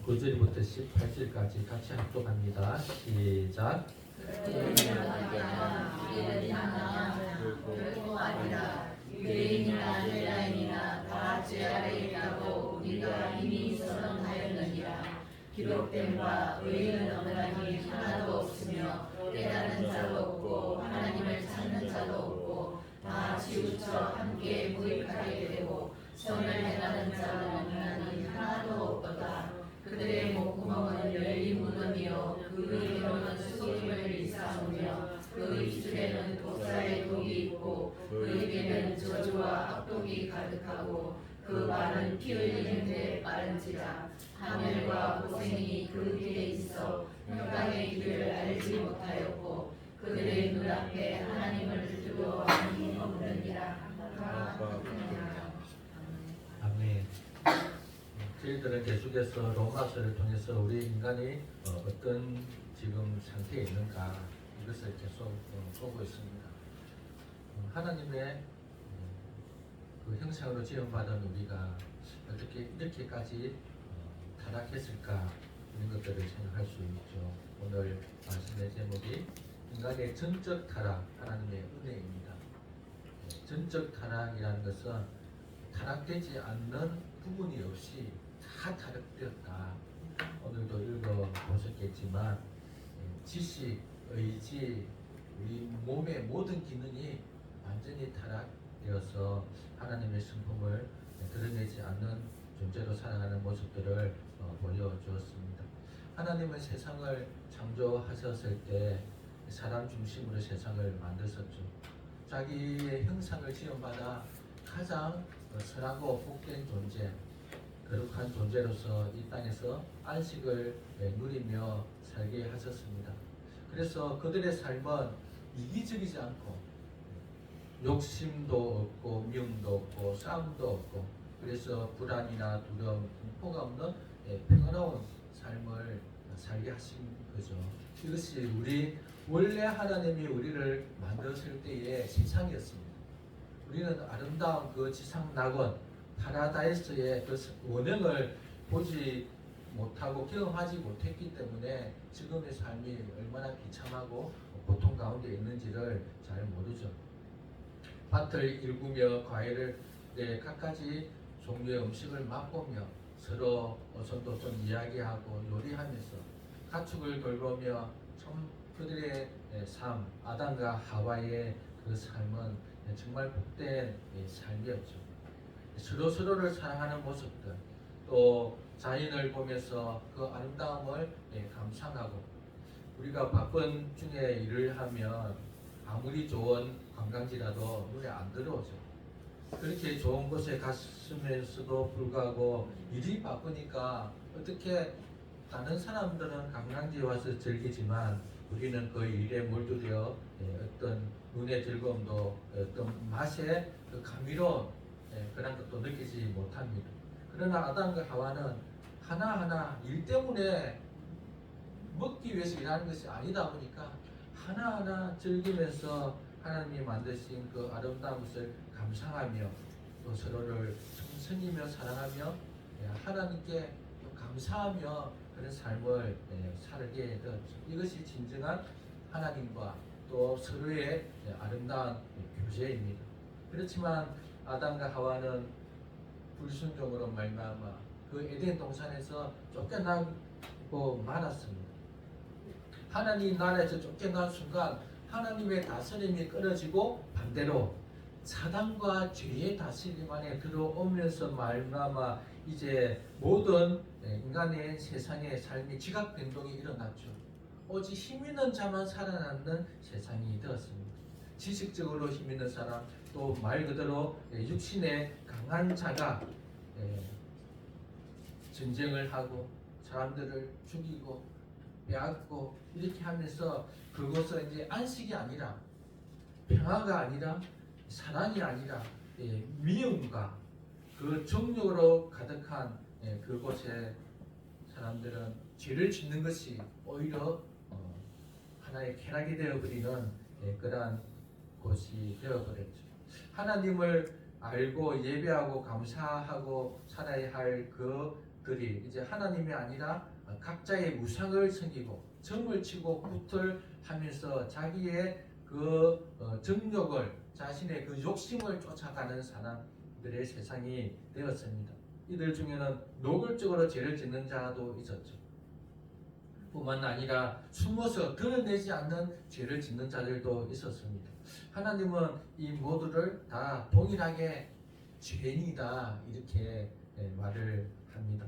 9절부터 18절까지 같이 합독합니다. 시작. 결코 아니라 유대인이나 헬라인이나 다 죄 아래 있다고 우리가 이미 선언하였느니라. 기록된 바 의인은 없나니 하나도 없으며 깨닫는 자도 없고 하나님을 찾는 자도 없고 다 치우쳐 함께 무익하게 되고 선을 행하는 자는 없나니 하나도 없도다. 그들의 목구멍은 열린 무덤이요 그 혀는 수금을 일삼으며 그 입술에는 독사의 독이 있고 그 입에는 저주와 악독이 가득하고 그 말은 피 흘리는 데 빠른지라. 하늘과 고생이 그 길에 있어 평강의 길을 알지 못하였고 그들의 눈앞에 하나님을 두려워하는 이 없느니라. 아멘. 저희들은 계속해서 로마서를 통해서 우리 인간이 어떤 지금 상태에 있는가 이것을 계속 보고 있습니다. 하나님의 그 형상으로 지음받은 우리가 어떻게 이렇게까지 타락했을까 이런 것들을 생각할 수 있죠. 오늘 말씀의 제목이 인간의 전적 타락, 하나님의 은혜입니다. 전적 타락이라는 것은 타락되지 않는 부분이 없이 다 타락되었다. 오늘도 읽어보셨겠지만 지식, 의지, 우리 몸의 모든 기능이 완전히 타락되어서 하나님의 성품을 드러내지 않는 존재로 살아가는 모습들을 보여주었습니다. 하나님은 세상을 창조하셨을 때 사람 중심으로 세상을 만드셨죠. 자기의 형상을 지음받아 가장 선하고 복된 존재, 거룩한 존재로서 이 땅에서 안식을 누리며 살게 하셨습니다. 그래서 그들의 삶은 이기적이지 않고 욕심도 없고 미움도 없고 싸움도 없고 그래서 불안이나 두려움, 공포가 없는 평화로운 삶을 살게 하신 거죠. 이것이 우리 원래 하나님이 우리를 만드실 때의 지상이었습니다. 우리는 아름다운 그 지상 낙원 파라다이스의 그 원형을 보지 못하고 경험하지 못했기 때문에 지금의 삶이 얼마나 비참하고 고통 가운데 있는지를 잘 모르죠. 밭을 일구며 과일을 갖가지 종류의 음식을 맛보며 서로 어선도선 이야기하고 요리하면서 가축을 돌보며 참 그들의 삶, 아담과 하와의 그 삶은 정말 복된 삶이었죠. 서로서로를 사랑하는 모습들, 또 자연을 보면서 그 아름다움을 감상하고 우리가 바쁜 중에 일을 하면 아무리 좋은 관광지라도 눈에 안 들어오죠. 그렇게 좋은 곳에 갔으면서도 불구하고 일이 바쁘니까 어떻게 다른 사람들은 관광지에 와서 즐기지만 우리는 그 일에 몰두되어 어떤 눈의 즐거움도 어떤 맛의 그 감미로운 그런 것도 느끼지 못합니다. 그러나 아담과 하와는 하나하나 일 때문에 먹기 위해서 일하는 것이 아니다 보니까 하나하나 즐기면서 하나님이 만드신 그 아름다운 것을 감상하며 또 서로를 섬기며 사랑하며 하나님께 감사하며 그런 삶을 살게 되었죠. 이것이 진정한 하나님과 또 서로의 아름다운 교제입니다. 그렇지만 아담과 하와는 불순종으로 말미암아 그 에덴 동산에서 쫓겨나고 말았습니다. 하나님 나라에서 쫓겨난 순간 하나님의 다스림이 끊어지고 반대로 사단과 죄의 다스림 안에 들어오면서 말미암아 이제 모든 인간의 세상의 삶이 지각 변동이 일어났죠. 오직 힘 있는 자만 살아남는 세상이 되었습니다. 지식적으로 힘 있는 사람, 또 말 그대로 육신의 강한 자가 전쟁을 하고 사람들을 죽이고 빼앗고 이렇게 하면서 그것은 이제 안식이 아니라 평화가 아니라 사랑이 아니라 미움과 그 정욕으로 가득한 그곳에 사람들은 죄를 짓는 것이 오히려 하나의 쾌락이 되어버리는 그러한 곳이 되어버렸죠. 하나님을 알고 예배하고 감사하고 살아야 할 그 들이 이제 하나님이 아니라 각자의 우상을 섬기고 점을 치고 굿을 하면서 자기의 그 정욕을 자신의 그 욕심을 쫓아가는 사람들의 세상이 되었습니다. 이들 중에는 노골적으로 죄를 짓는 자도 있었죠. 뿐만 아니라 숨어서 드러내지 않는 죄를 짓는 자들도 있었습니다. 하나님은 이 모두를 다 동일하게 죄인이다 이렇게 말을 합니다.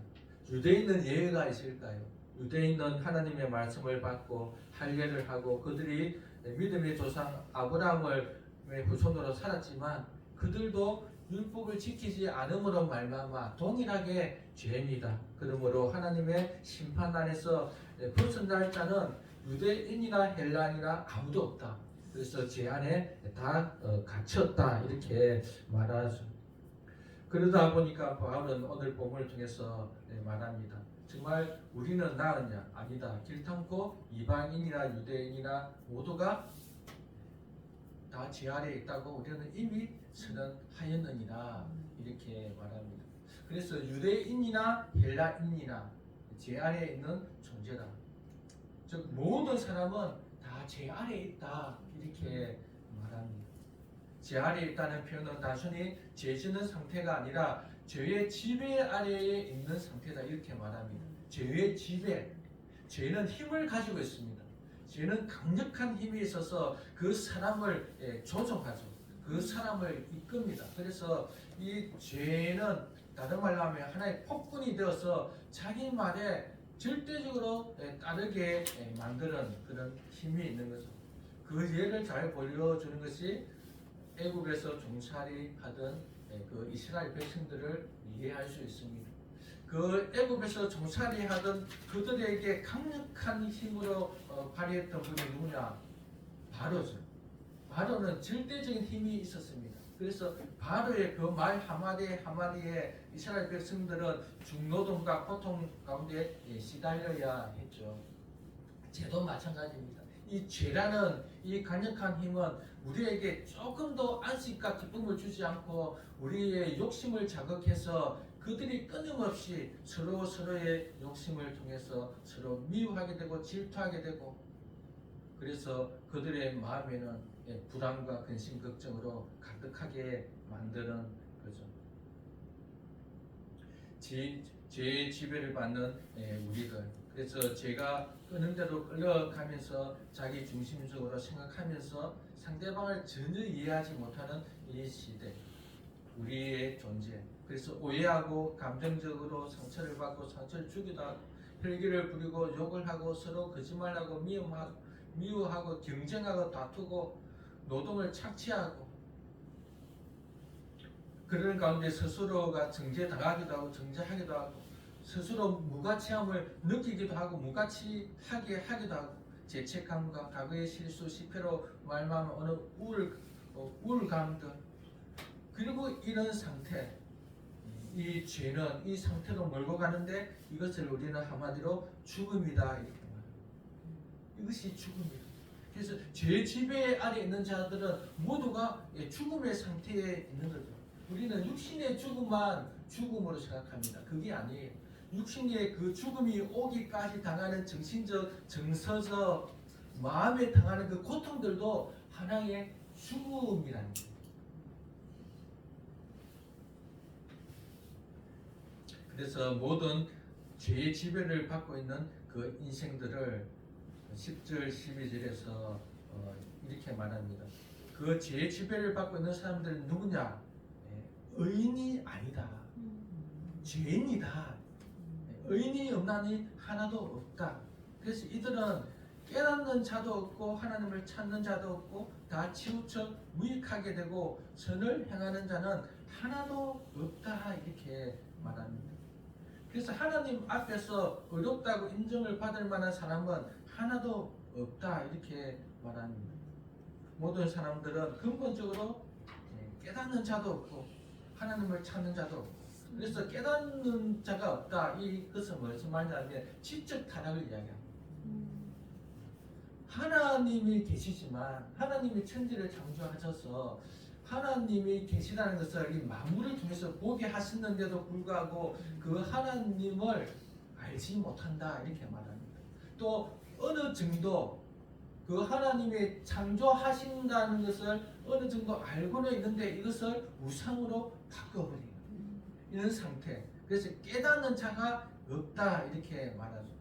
유대인은 예외가 있을까요? 유대인은 하나님의 말씀을 받고 할례를 하고 그들이 믿음의 조상 아브라함을 후손으로 살았지만 그들도 율법을 지키지 않음으로 말미암아 동일하게 죄입니다. 그러므로 하나님의 심판 안에서 벗어날 자는 유대인이나 헬라인이나 아무도 없다. 그래서 죄 안에 다 갇혔다 이렇게 말하죠. 그러다 보니까 바울은 오늘 본문을 통해서 말합니다. 정말 우리는 나으냐? 아니다. 길탐고 이방인이나 유대인이나 모두가 다 죄 아래에 있다고 우리는 이미 선언하였느니라 이렇게 말합니다. 그래서 유대인이나 헬라인이나 죄 아래에 있는 존재다. 즉 모든 사람은 다 죄 아래에 있다 이렇게 말합니다. 죄 아래에 있다는 표현은 단순히 죄 짓는 상태가 아니라 죄의 지배 아래에 있는 상태다 이렇게 말합니다. 죄의 지배, 죄는 힘을 가지고 있습니다. 죄는 강력한 힘이 있어서 그 사람을 조종하죠. 그 사람을 이끕니다. 그래서 이 죄는 다른 말로 하면 하나의 폭군이 되어서 자기 말에 절대적으로 따르게 만드는 그런 힘이 있는 거죠. 그 예를 잘 보여주는 것이 애국에서 종살이 하던 그 이스라엘 백성들을 이해할 수 있습니다. 그 애국에서 종살이 하던 그들에게 강력한 힘으로 발휘했던 분이 누구냐? 바로죠. 바로는 절대적인 힘이 있었습니다. 그래서 바로의 그 말 한마디에 이스라엘 백성들은 중노동과 고통 가운데 시달려야 했죠. 죄도 마찬가지입니다. 이 죄라는 이 강력한 힘은 우리에게 조금 더 안식과 기쁨을 주지 않고 우리의 욕심을 자극해서 그들이 끊임없이 서로의 욕심을 통해서 서로 미워하게 되고 질투하게 되고 그래서 그들의 마음에는 불안과 근심, 걱정으로 가득하게 만드는 거죠. 죄의 지배를 받는 우리들. 그래서 죄가 끄는 대로 끌려가면서 자기 중심적으로 생각하면서 상대방을 전혀 이해하지 못하는 이 시대. 우리의 존재. 그래서 오해하고 감정적으로 상처를 받고 상처를 주기도 하고 혈기를 부리고 욕을 하고 서로 거짓말하고 미워하고 경쟁하고 다투고 노동을 착취하고 그런 가운데 스스로가 정죄당하기도 하고 정죄하기도 하고 스스로 무가치함을 느끼기도 하고 무가치하게 하기도 하고 죄책감과 과거의 실수, 실패로 말미암아 어느 우울감들 그리고 이런 상태 이 죄는 이 상태로 몰고 가는데 이것을 우리는 한마디로 죽음이다 이렇게 말합니다. 이것이 죽음이다. 그래서 죄 지배 아래 있는 자들은 모두가 죽음의 상태에 있는 거죠. 우리는 육신의 죽음만 죽음으로 생각합니다. 그게 아니에요. 육신의 그 죽음이 오기까지 당하는 정신적, 정서적, 마음에 당하는 그 고통들도 하나의 죽음이라는 거예요. 그래서 모든 죄의 지배를 받고 있는 그 인생들을 10절, 12절에서 이렇게 말합니다. 그 죄의 지배를 받고 있는 사람들은 누구냐? 의인이 아니다. 죄인이다. 의인이 없나니 하나도 없다. 그래서 이들은 깨닫는 자도 없고 하나님을 찾는 자도 없고 다 치우쳐 무익하게 되고 선을 행하는 자는 하나도 없다 이렇게 말합니다. 그래서 하나님 앞에서 의롭다고 인정을 받을 만한 사람은 하나도 없다 이렇게 말합니다. 모든 사람들은 근본적으로 깨닫는 자도 없고 하나님을 찾는 자도 없고 그래서 깨닫는 자가 없다. 이것은 무슨 말이냐면 지적 타락을 이야기합니다. 하나님이 계시지만 하나님이 천지를 창조하셔서 하나님이 계시다는 것을 이 만물을 통해서 보게 하셨는데도 불구하고 그 하나님을 알지 못한다 이렇게 말합니다. 또 어느 정도 그 하나님이 창조하신다는 것을 어느 정도 알고는 있는데 이것을 우상으로 바꿔버리는 이런 상태. 그래서 깨닫는 자가 없다 이렇게 말하죠.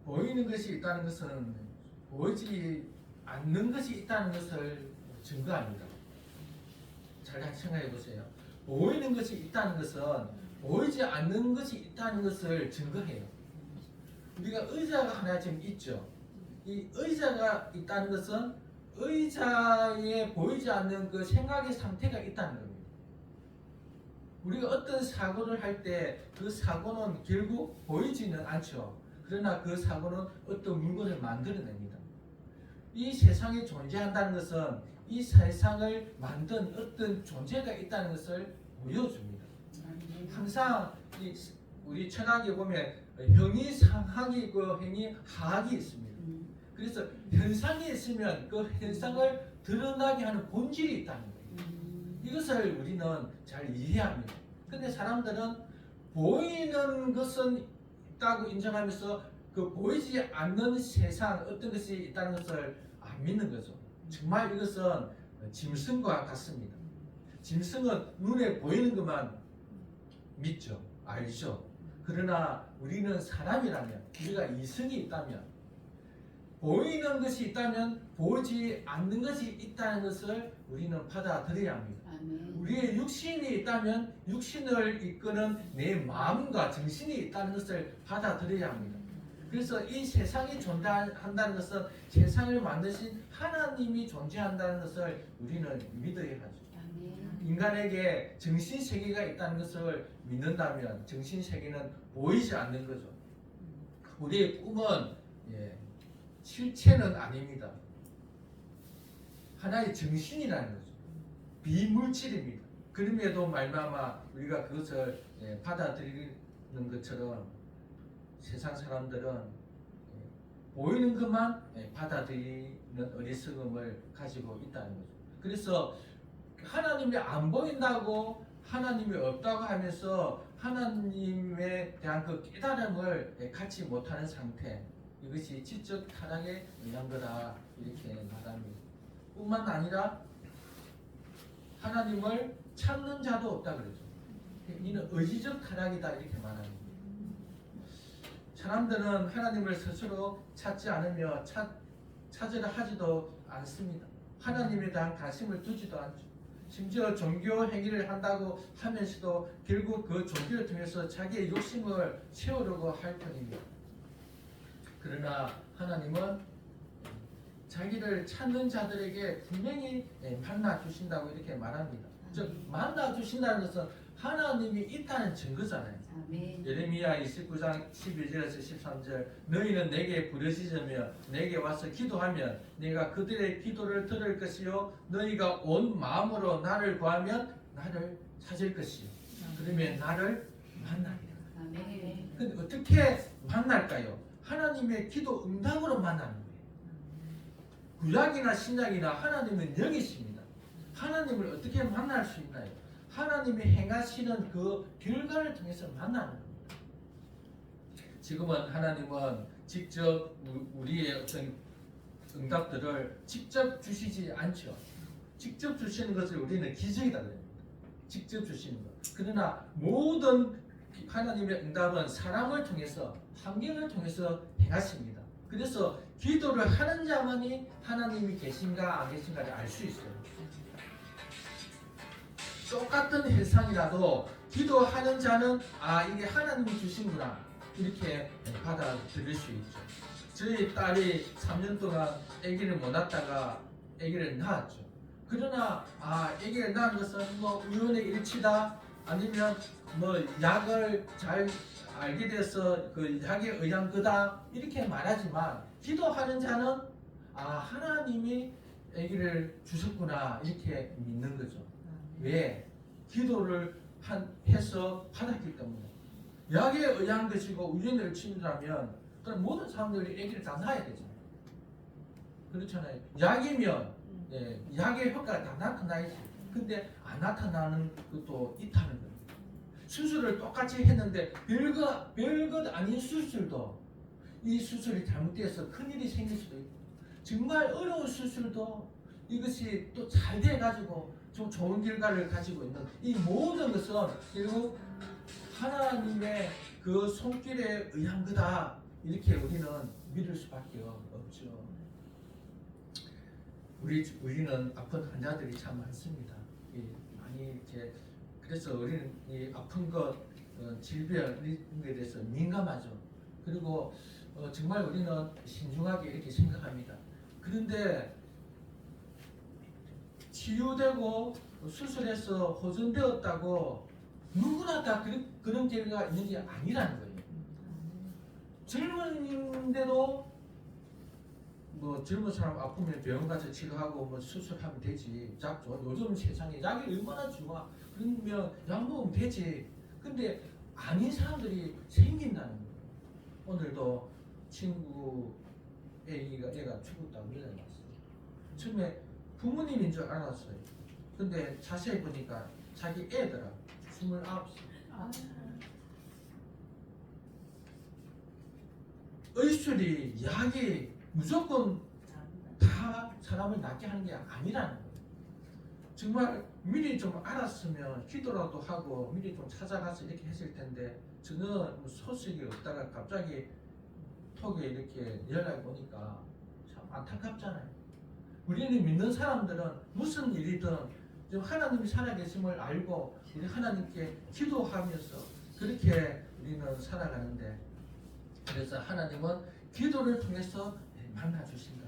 보이는 것이 있다는 것은 보이지 않는 것이 있다는 것을 증거합니다. 잘 생각해 보세요. 보이는 것이 있다는 것은 보이지 않는 것이 있다는 것을 증거해요. 우리가 의자가 하나 지금 있죠. 이 의자가 있다는 것은 의자에 보이지 않는 그 생각의 상태가 있다는 겁니다. 우리가 어떤 사고를 할 때 그 사고는 결국 보이지는 않죠. 그러나 그 사고는 어떤 물건을 만들어냅니다. 이 세상에 존재한다는 것은 이 세상을 만든 어떤 존재가 있다는 것을 보여줍니다. 항상 우리 천학에 보면 형이 상학이 그 형이 하학이 있습니다. 그래서 현상이 있으면 그 현상을 드러나게 하는 본질이 있다는 거예요. 이것을 우리는 잘 이해합니다. 근데 사람들은 보이는 것은 있다고 인정하면서 그 보이지 않는 세상 어떤 것이 있다는 것을 안 믿는 거죠. 정말 이것은 짐승과 같습니다. 짐승은 눈에 보이는 것만 믿죠. 알죠. 그러나 우리는 사람이라면 우리가 이성이 있다면 보이는 것이 있다면 보이지 않는 것이 있다는 것을 우리는 받아들여야 합니다. 우리의 육신이 있다면 육신을 이끄는 내 마음과 정신이 있다는 것을 받아들여야 합니다. 그래서 이 세상이 존재한다는 것은 세상을 만드신 하나님이 존재한다는 것을 우리는 믿어야 하죠. 인간에게 정신세계가 있다는 것을 믿는다면 정신세계는 보이지 않는 거죠. 우리의 꿈은 실체는 아닙니다. 하나의 정신이라는 거죠. 비물질입니다. 그럼에도 말미암아 우리가 그것을 받아들이는 것처럼 세상 사람들은 보이는 것만 받아들이는 어리석음을 가지고 있다는 거죠. 그래서 하나님이 안 보인다고 하나님이 없다고 하면서 하나님에 대한 그 깨달음을 갖지 못하는 상태, 이것이 지적 타락에 의한 거다 이렇게 말합니다. 뿐만 아니라 하나님을 찾는 자도 없다 그러죠. 이는 의지적 타락이다 이렇게 말합니다. 사람들은 하나님을 스스로 찾지 않으며 찾으려 하지도 않습니다. 하나님에 대한 관심을 두지도 않죠. 심지어 종교 행위를 한다고 하면서도 결국 그 종교를 통해서 자기의 욕심을 채우려고 할 뿐입니다. 그러나 하나님은 자기를 찾는 자들에게 분명히 만나 주신다고 이렇게 말합니다. 즉 만나 주신다는 것은 하나님이 있다는 증거잖아요. 예레미야 29장 11절에서 13절 너희는 내게 부르짖으며 내게 와서 기도하면 내가 그들의 기도를 들을 것이요 너희가 온 마음으로 나를 구하면 나를 찾을 것이요 그러면 나를 만나리라. 근데 어떻게 만날까요? 하나님의 기도 응답으로 만나는 거예요. 구약이나 신약이나 하나님은 영이십니다. 하나님을 어떻게 만날 수 있나요? 하나님이 행하시는 그 결과를 통해서 만나는 겁니다. 지금은 하나님은 직접 우리의 어떤 응답들을 직접 주시지 않죠. 직접 주시는 것을 우리는 기적이다 그럽니다. 직접 주시는 것. 그러나 모든 하나님의 응답은 사람을 통해서 환경을 통해서 행하십니다. 그래서 기도를 하는 자만이 하나님이 계신가 안 계신가를 알 수 있어요. 똑같은 현상이라도 기도하는 자는 이게 하나님이 주신구나 이렇게 받아들일 수 있죠. 저희 딸이 3년 동안 아기를 못 낳다가 아기를 낳았죠. 그러나 아기를 낳은 것은 뭐 우연의 일치다 아니면 뭐 약을 잘 알게 돼서 그 약에 의한 거다 이렇게 말하지만 기도하는 자는 하나님이 아기를 주셨구나 이렇게 믿는 거죠. 왜? 기도를 해서 받았기 때문에. 약에 의한 것이고 우연의 일치라면 그럼 모든 사람들이 아기를 다 낳아야 되잖아요. 그렇잖아요. 약이면 약의 효과가 다 나타나야지. 근데 안 나타나는 것도 있다는 거예요. 수술을 똑같이 했는데 별것 아닌 수술도 이 수술이 잘못돼서 큰일이 생길 수도 있고, 정말 어려운 수술도 이것이 또 잘 돼가지고 좀 좋은 결과를 가지고 있는 이 모든 것은 결국 하나님의 그 손길에 의한 거다, 이렇게 우리는 믿을 수밖에 없죠. 우리는 아픈 환자들이 참 많습니다. 많이 이제 그래서 우리는 이 아픈 것, 질병에 대해서 민감하죠. 그리고 정말 우리는 신중하게 이렇게 생각합니다. 그런데 치유되고 수술해서 호전되었다고 누구나 다 그런 결과가 있는 게 아니라는 거예요. 젊은데도 뭐 젊은 사람 아프면 병원 가서 치료하고 뭐 수술하면 되지. 약 줘. 요즘 세상에 약이 얼마나 좋아. 그러면 약 먹으면 되지. 근데 아닌 사람들이 생긴다는 거예요. 오늘도 친구 애가 죽었다고 연락이 왔어요. 처음에 부모님인 줄 알았어요. 근데 자세히 보니까 자기 애더라. 29살. 의술이, 약이 무조건 다 사람을 낫게 하는 게 아니라는 거예요. 정말 미리 좀 알았으면 기도라도 하고 미리 좀 찾아가서 이렇게 했을 텐데, 저는 뭐 소식이 없다가 갑자기 톡에 이렇게 연락이 오니까 참 안타깝잖아요. 우리는 믿는 사람들은 무슨 일이든 좀 하나님이 살아계심을 알고 우리 하나님께 기도하면서 그렇게 우리는 살아가는데, 그래서 하나님은 기도를 통해서 만나주신다.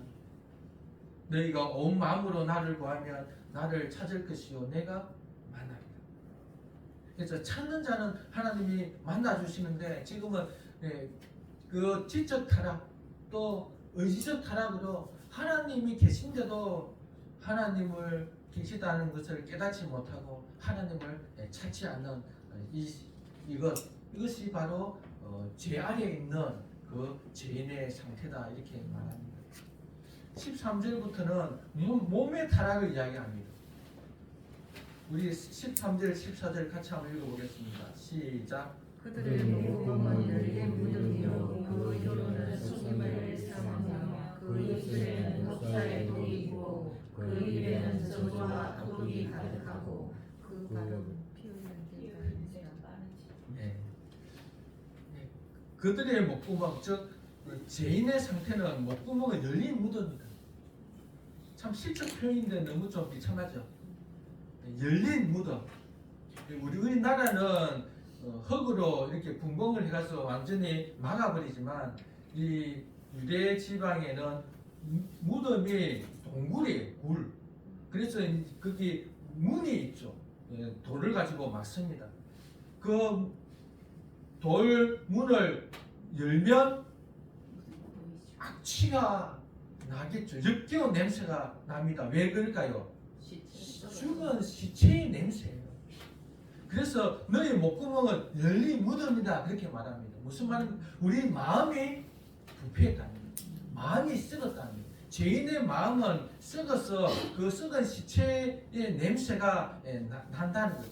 너희가 온 마음으로 나를 구하면 나를 찾을 것이요 내가 만나리라. 그래서 찾는 자는 하나님이 만나주시는데, 지금은 그 지적 타락 또 의지적 타락으로 하나님이 계신데도 하나님을 계시다는 것을 깨닫지 못하고 하나님을 찾지 않는 이것이 바로 죄 아래에 있는 그 죄인의 상태다, 이렇게 말합니다. 13절부터는 몸의 타락을 이야기합니다. 우리 13절, 14절 같이 한번 읽어보겠습니다. 시작. 그들의 목구멍은 열린 무덤이요 그 혀로는 속임을 삼으며 그 입술에는 독사의 독이 있고 그 입에는 저주와 악독이 가득하고 그 발은 피 흘리는 냄새가 빠르지. 그들의 목구멍, 즉 죄인의 상태는 목구멍은 열린 무덤이다. 참 시적 표현인데 너무 좀 비참하죠. 열린 무덤. 우리나라는 흙으로 이렇게 분봉을 해가서 완전히 막아버리지만, 이 유대 지방에는 무덤이 동굴이에요, 굴. 그래서 거기 문이 있죠. 돌을 가지고 막습니다. 그 돌 문을 열면 악취가 나겠죠. 역겨운 냄새가 납니다. 왜 그럴까요? 죽은 시체의 냄새예요. 그래서 너희 목구멍은 열린 무덤이다, 그렇게 말합니다. 무슨 말입니까? 우리 마음이 부패했다는 거예요. 마음이 썩었다는 거예요. 죄인의 마음은 썩어서 그 썩은 시체의 냄새가 난다는 거죠.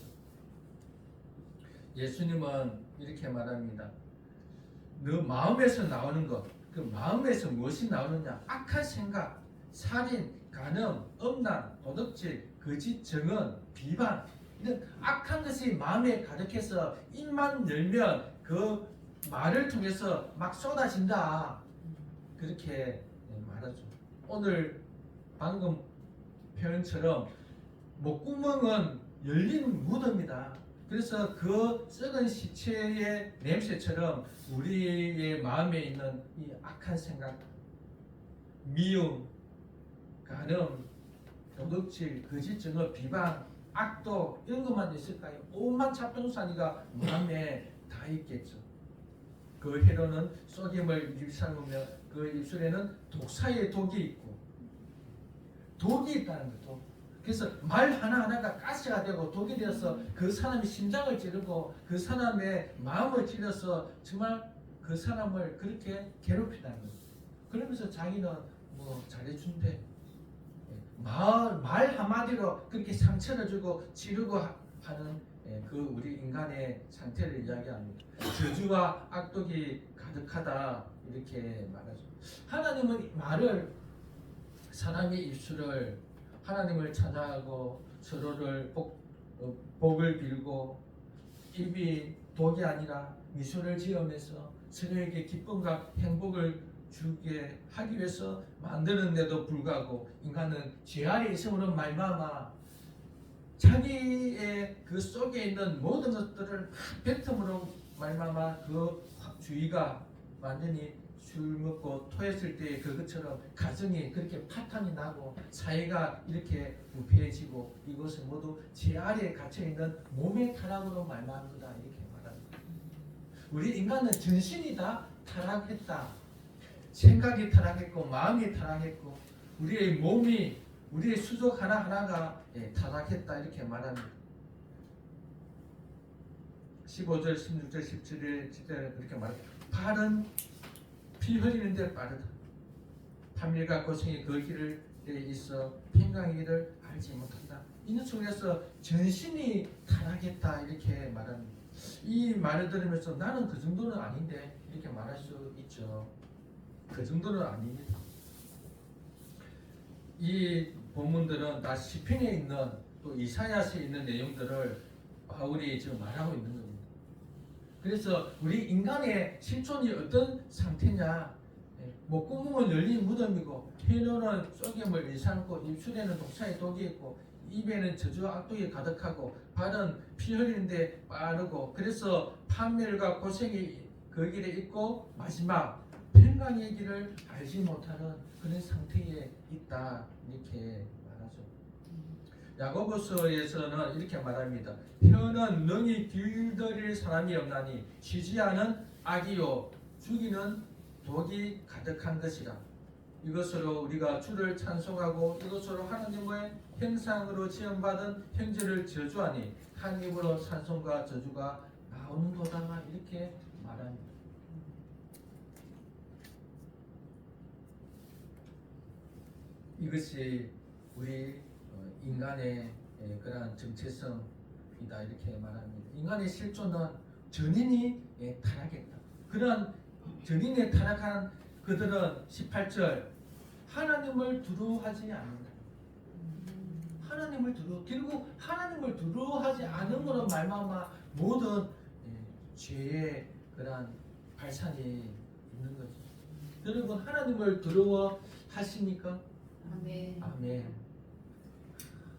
예수님은 이렇게 말합니다. 너 마음에서 나오는 것, 그 마음에서 무엇이 나오느냐? 악한 생각, 살인, 간음, 음란, 도둑질, 거짓 증언, 비방, 이런 악한 것이 마음에 가득해서 입만 열면 그 말을 통해서 막 쏟아진다, 그렇게 말하죠. 오늘 방금 표현처럼 목구멍은 열린 무덤이다. 그래서 그 썩은 시체의 냄새처럼 우리의 마음에 있는 이 악한 생각, 미움, 간음, 도둑질, 거짓 증언, 비방, 악독, 이런 것만 있을까요? 온갖 잡동사니가 마음에 다 있겠죠. 그 혀로는 속임을 입삼으며 그 입술에는 독사의 독이 있고, 독이 있다는 거죠. 그래서 말 하나하나가 가시가 되고 독이 되어서 그 사람의 심장을 찌르고 그 사람의 마음을 찔러서 정말 그 사람을 그렇게 괴롭힌다는 거예요. 그러면서 자기는 뭐 잘해준대, 말 한마디로 그렇게 상처를 주고 찌르고 하는 그 우리 인간의 상태를 이야기합니다. 저주와 악독이 가득하다 이렇게 말하죠. 하나님은 말을 사람의 입술을 하나님을 찬양하고 서로를 복을 빌고 입이 독이 아니라 미소를 지으면서 서로에게 기쁨과 행복을 주게 하기 위해서 만드는데도 불구하고 인간은 죄 아래 있음으로 말미암아 자기의 그 속에 있는 모든 것들을 뱉음으로 말미암아 그 주의가 완전히 술 먹고 토했을 때 그것처럼 가정이 그렇게 파탄이 나고 사회가 이렇게 부패해지고 이것은 모두 죄 아래에 갇혀 있는 몸의 타락으로 말미암은 거다 이렇게 말합니다. 우리 인간은 전신이 다 타락했다. 생각이 타락했고 마음이 타락했고 우리의 몸이 우리의 수족 하나하나가 타락했다 이렇게 말합니다. 15절, 16절, 17절 그렇게 말합니다. 팔은 피 흘리는 데 빠르다. 판밀과 고생이 그 길에 있어 평강이기를 알지 못한다. 이는 속에서 전신이 타락했다 이렇게 말합니다. 이 말을 들으면서 나는 그 정도는 아닌데 이렇게 말할 수 있죠. 그 정도는 아닙니다. 이 본문들은 다 시편에 있는 또 이사야서에 있는 내용들을 바울이 지금 말하고 있는 겁니다. 그래서 우리 인간의 실존이 어떤 상태냐? 목구멍은 열린 무덤이고 혀로는 쏘김을 일삼고 입술에는 독사의 독이 있고 입에는 저주와 악독이 가득하고 발은 피 흘리는데 빠르고 그래서 판멸과 고생이 그 길에 있고 마지막 평강의 길을 알지 못하는 그런 상태에 있다 이렇게 말하죠. 야고보서에서는 이렇게 말합니다. 혀는 능히 길들일 사람이 없나니 지지하는 악이요 죽이는 독이 가득한 것이라. 이것으로 우리가 주를 찬송하고 이것으로 하나님의 형상으로 지음받은 형제를 저주하니 한 입으로 찬송과 저주가 나오는도다 이렇게 말합니다. 이것이 우리 인간의 그러한 정체성이다 이렇게 말합니다. 인간의 실존은 전인이 타락했다. 그런 전인에 타락한 그들은 18절 하나님을 두려워하지 않는다. 하나님을 결국 하나님을 두려워하지 않음으로 말미암아 모든 죄의 그러한 발산이 있는 거죠. 여러분 하나님을 두려워하십니까? 아멘. 아멘.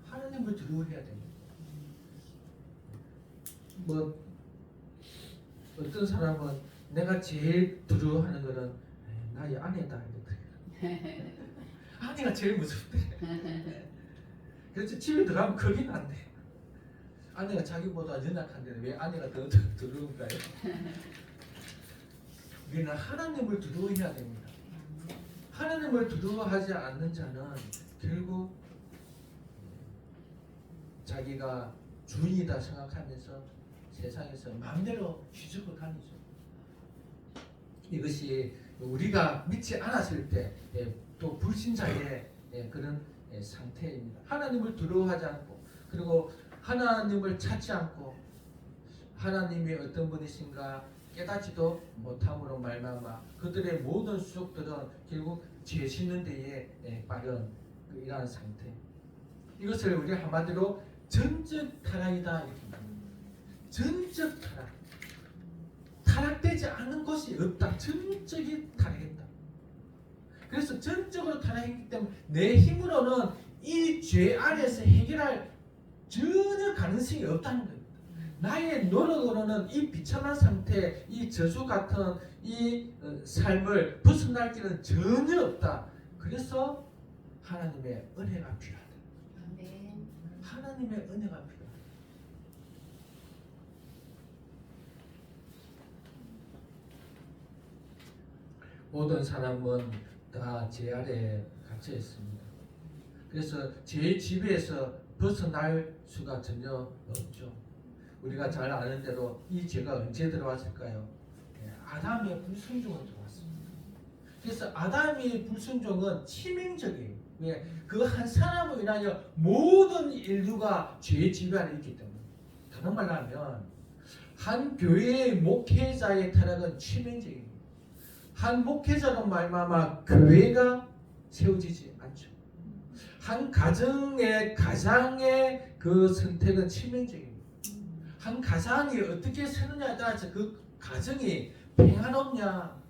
하나님을 두려워해야 됩니다. 뭐 어떤 사람은 내가 제일 두려워하는 것은 나의 아내다 이렇게. 아내가 제일 무섭대. 그래서 집에 들어가면 겁이 난대. 아내가 자기보다 연약한데 왜 아내가 더 두려운가요? 우리는 하나님을 두려워해야 됩니다. 하나님을 두려워하지 않는 자는 결국 자기가 주인이다 생각하면서 세상에서 마음대로 휘저고 다니죠. 이것이 우리가 믿지 않았을 때 또 불신자의 그런 상태입니다. 하나님을 두려워하지 않고 그리고 하나님을 찾지 않고 하나님이 어떤 분이신가 깨닫지도 못함으로 말미암아 그들의 모든 수족들은 결국 죄 짓는 데에 빠른 이러한 상태. 이것을 우리 한마디로 전적 타락이다 이렇게 말합니다. 전적 타락. 타락되지 않은 것이 없다. 전적이 타락했다. 그래서 전적으로 타락했기 때문에 내 힘으로는 이 죄 안에서 해결할 전혀 가능성이 없다는 겁니다. 나의 노력으로는 이 비참한 상태, 이 저주 같은 이 삶을 벗어날 길은 전혀 없다. 그래서 하나님의 은혜가 필요하다. 아멘. 하나님의 은혜가 필요하다. 모든 사람은 다 죄 아래에 갇혀 있습니다. 그래서 죄의 지배에서 벗어날 수가 전혀 없죠. 우리가 잘 아는 대로 이 죄가 언제 들어왔을까요? 아담의 불순종으로 들어왔습니다. 그래서 아담의 불순종은 치명적이에요. 왜? 그 한 사람으로 인하여 모든 인류가 죄의 지배하에 있기 때문에. 다른 말로 하면 한 교회의 목회자의 타락은 치명적입니다. 한 목회자로 말미암아 교회가 세워지지 않죠. 한 가장의 그 선택은 치명적입니다. 한 가장이 어떻게 서느냐에 따라서 그 가정이 평안없냐,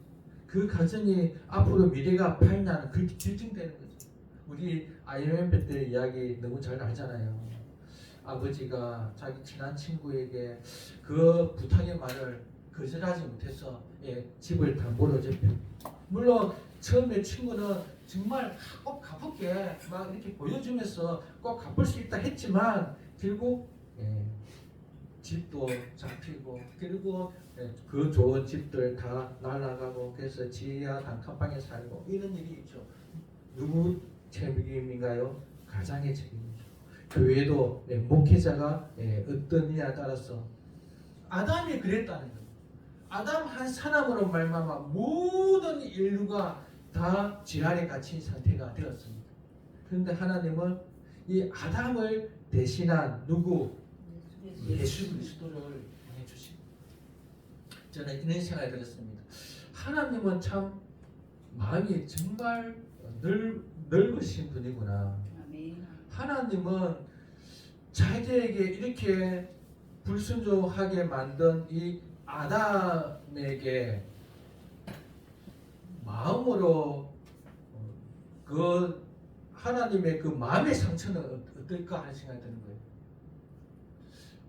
그 가정이 앞으로 미래가 밝냐는 그렇게 결정되는 거죠. 우리 IMF 때 이야기 너무 잘 알잖아요. 아버지가 자기 친한 친구에게 그 부탁의 말을 거절하지 못해서 집을 담보로 줬대요. 물론 처음에 친구는 정말 꼭 갚을게 막 이렇게 보여주면서 꼭 갚을 수 있다 했지만 결국 집도 잡히고 결국 그 좋은 집들 다 날아가고 그래서 지하 단칸방에 살고 이런 일이 있죠. 누구 책임인가요? 가장의 책임이죠. 교회도 목회자가 어떠느냐에 따라서 아담이 그랬다는 거예요. 아담 한 사람으로 말미암아 모든 인류가 다 죄 아래 갇힌 상태가 되었습니다. 그런데 하나님은 이 아담을 대신한 누구? 예수 그리스도를 보내주십니다. 저는 이런 생각이 들었습니다. 하나님은 참 마음이 정말 넓으신 분이구나. 하나님은 자기에게 이렇게 불순종하게 만든 이 아담에게 마음으로 그 하나님의 그 마음의 상처는 어떨까 하는 생각이 드는 거예요.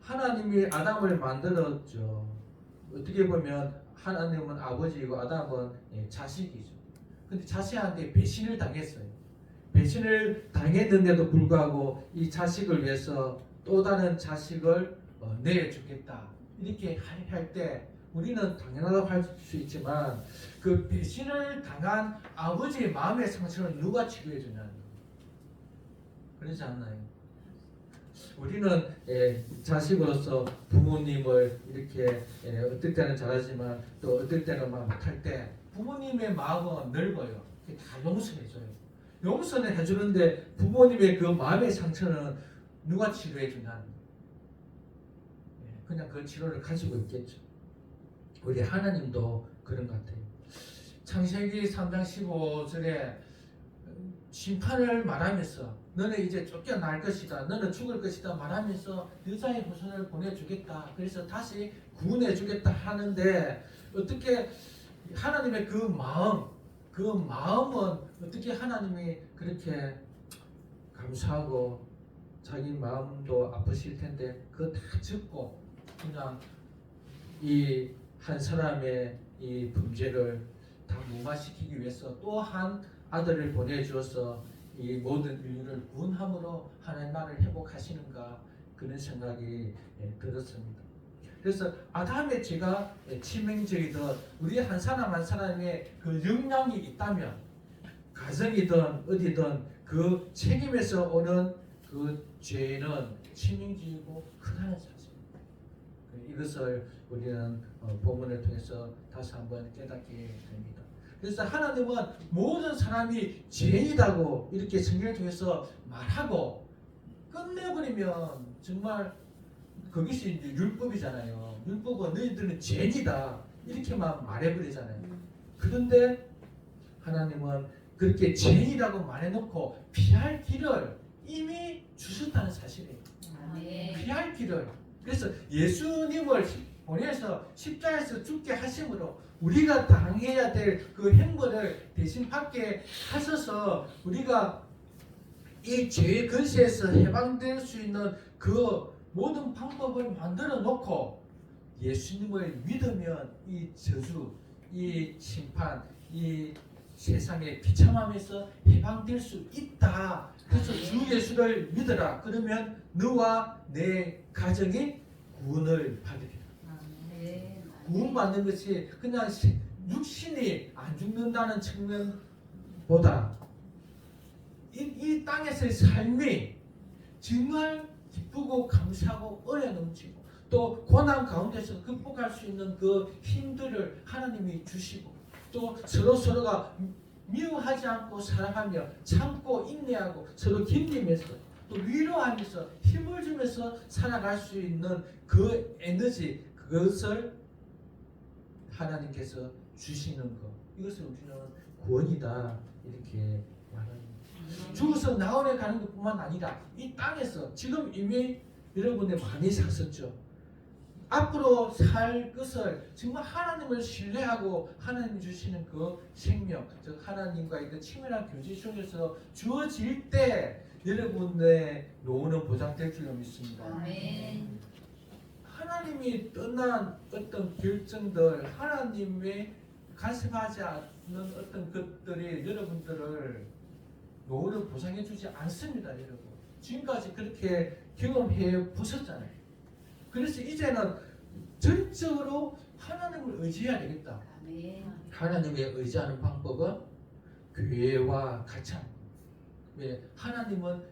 하나님이 아담을 만들었죠. 어떻게 보면 하나님은 아버지이고 아담은 자식이죠. 근데 자식한테 배신을 당했어요. 배신을 당했는데도 불구하고 이 자식을 위해서 또 다른 자식을 내주겠다. 이렇게 할 때 우리는 당연하다고 할 수 있지만 그 배신을 당한 아버지의 마음의 상처는 누가 치료해 주냐는 거예요. 그렇지 않나요? 우리는 자식으로서 부모님을 이렇게 어떨 때는 잘하지만 또 어떨 때는 막 못할 때 부모님의 마음은 넓어요. 다 용서해줘요. 용서는 해주는데 부모님의 그 마음의 상처는 누가 치료해 주냐는 거예요. 그냥 그 치료를 가지고 있겠죠. 우리 하나님도 그런 것 같아요. 창세기 3장 15절에 심판을 말하면서 너는 이제 쫓겨날 것이다. 너는 죽을 것이다 말하면서 여자의 후손을 보내주겠다. 그래서 다시 구원해 주겠다 하는데 어떻게 하나님의 그 마음은 어떻게 하나님이 그렇게 감사하고 자기 마음도 아프실 텐데 그거 다 듣고 그냥 이 한 사람의 이 범죄를 다 무마시키기 위해서 또 한 아들을 보내주어서 이 모든 인류를 구원함으로 하나님 나라를 회복하시는가 그런 생각이 들었습니다. 그래서 아담의 죄가 치명적이든 우리 한 사람 한 사람의 그 역량이 있다면 가정이든 어디든 그 책임에서 오는 그 죄는 치명적이고 크다는 사실입니다. 이것을 우리는 본문을 통해서 다시 한번 깨닫게 됩니다. 그래서 하나님은 모든 사람이 죄인이라고 이렇게 성경을 통해서 말하고 끝내버리면 정말 그것이 이제 율법이잖아요. 율법은 너희들은 죄인이다 이렇게만 말해버리잖아요. 그런데 하나님은 그렇게 죄인이라고 말해놓고 피할 길을 이미 주셨다는 사실이에요. 피할 길을. 그래서 예수님을 보내서 십자가에서 죽게 하심으로 우리가 당해야 될 그 행보를 대신 받게 하셔서 우리가 이 죄의 근세에서 해방될 수 있는 그 모든 방법을 만들어 놓고 예수님을 믿으면 이 저주, 이 심판, 이 세상의 비참함에서 해방될 수 있다. 그래서 주 예수를 믿어라. 그러면 너와 내 가정이 구원을 받으리라. 구원받는 것이 그냥 육신이 안 죽는다는 측면보다 이 땅에서의 삶이 정말 기쁘고 감사하고 은혜 넘치고 또 고난 가운데서 극복할 수 있는 그 힘들을 하나님이 주시고 또 서로가 미워하지 않고 사랑하며 참고 인내하고 서로 견디면서 또 위로하면서 힘을 주면서 살아갈 수 있는 그 에너지, 그것을 하나님께서 주시는 것, 이것을 우리는 구원이다 이렇게 말합니다. 죽어서 나원에 가는 것뿐만 아니라 이 땅에서 지금 이미 여러분의 많이 샀었죠. 앞으로 살 것을 정말 하나님을 신뢰하고 하나님 주시는 그 생명, 즉 하나님과의 그 친밀한 교제 속에서 주어질 때 여러분의 노후는 보장될 줄로 믿습니다. 아멘. 하나님이 떠난 어떤 결정들, 하나님의 간섭하지 않는 어떤 것들이 여러분들을 노후를 보장해 주지 않습니다. 여러분 지금까지 그렇게 경험해 보셨잖아요. 그래서 이제는 전적으로 하나님을 의지해야 되겠다. 아멘. 하나님의 의지하는 방법은 교회와 같이 하는 거예요. 왜? 하나님은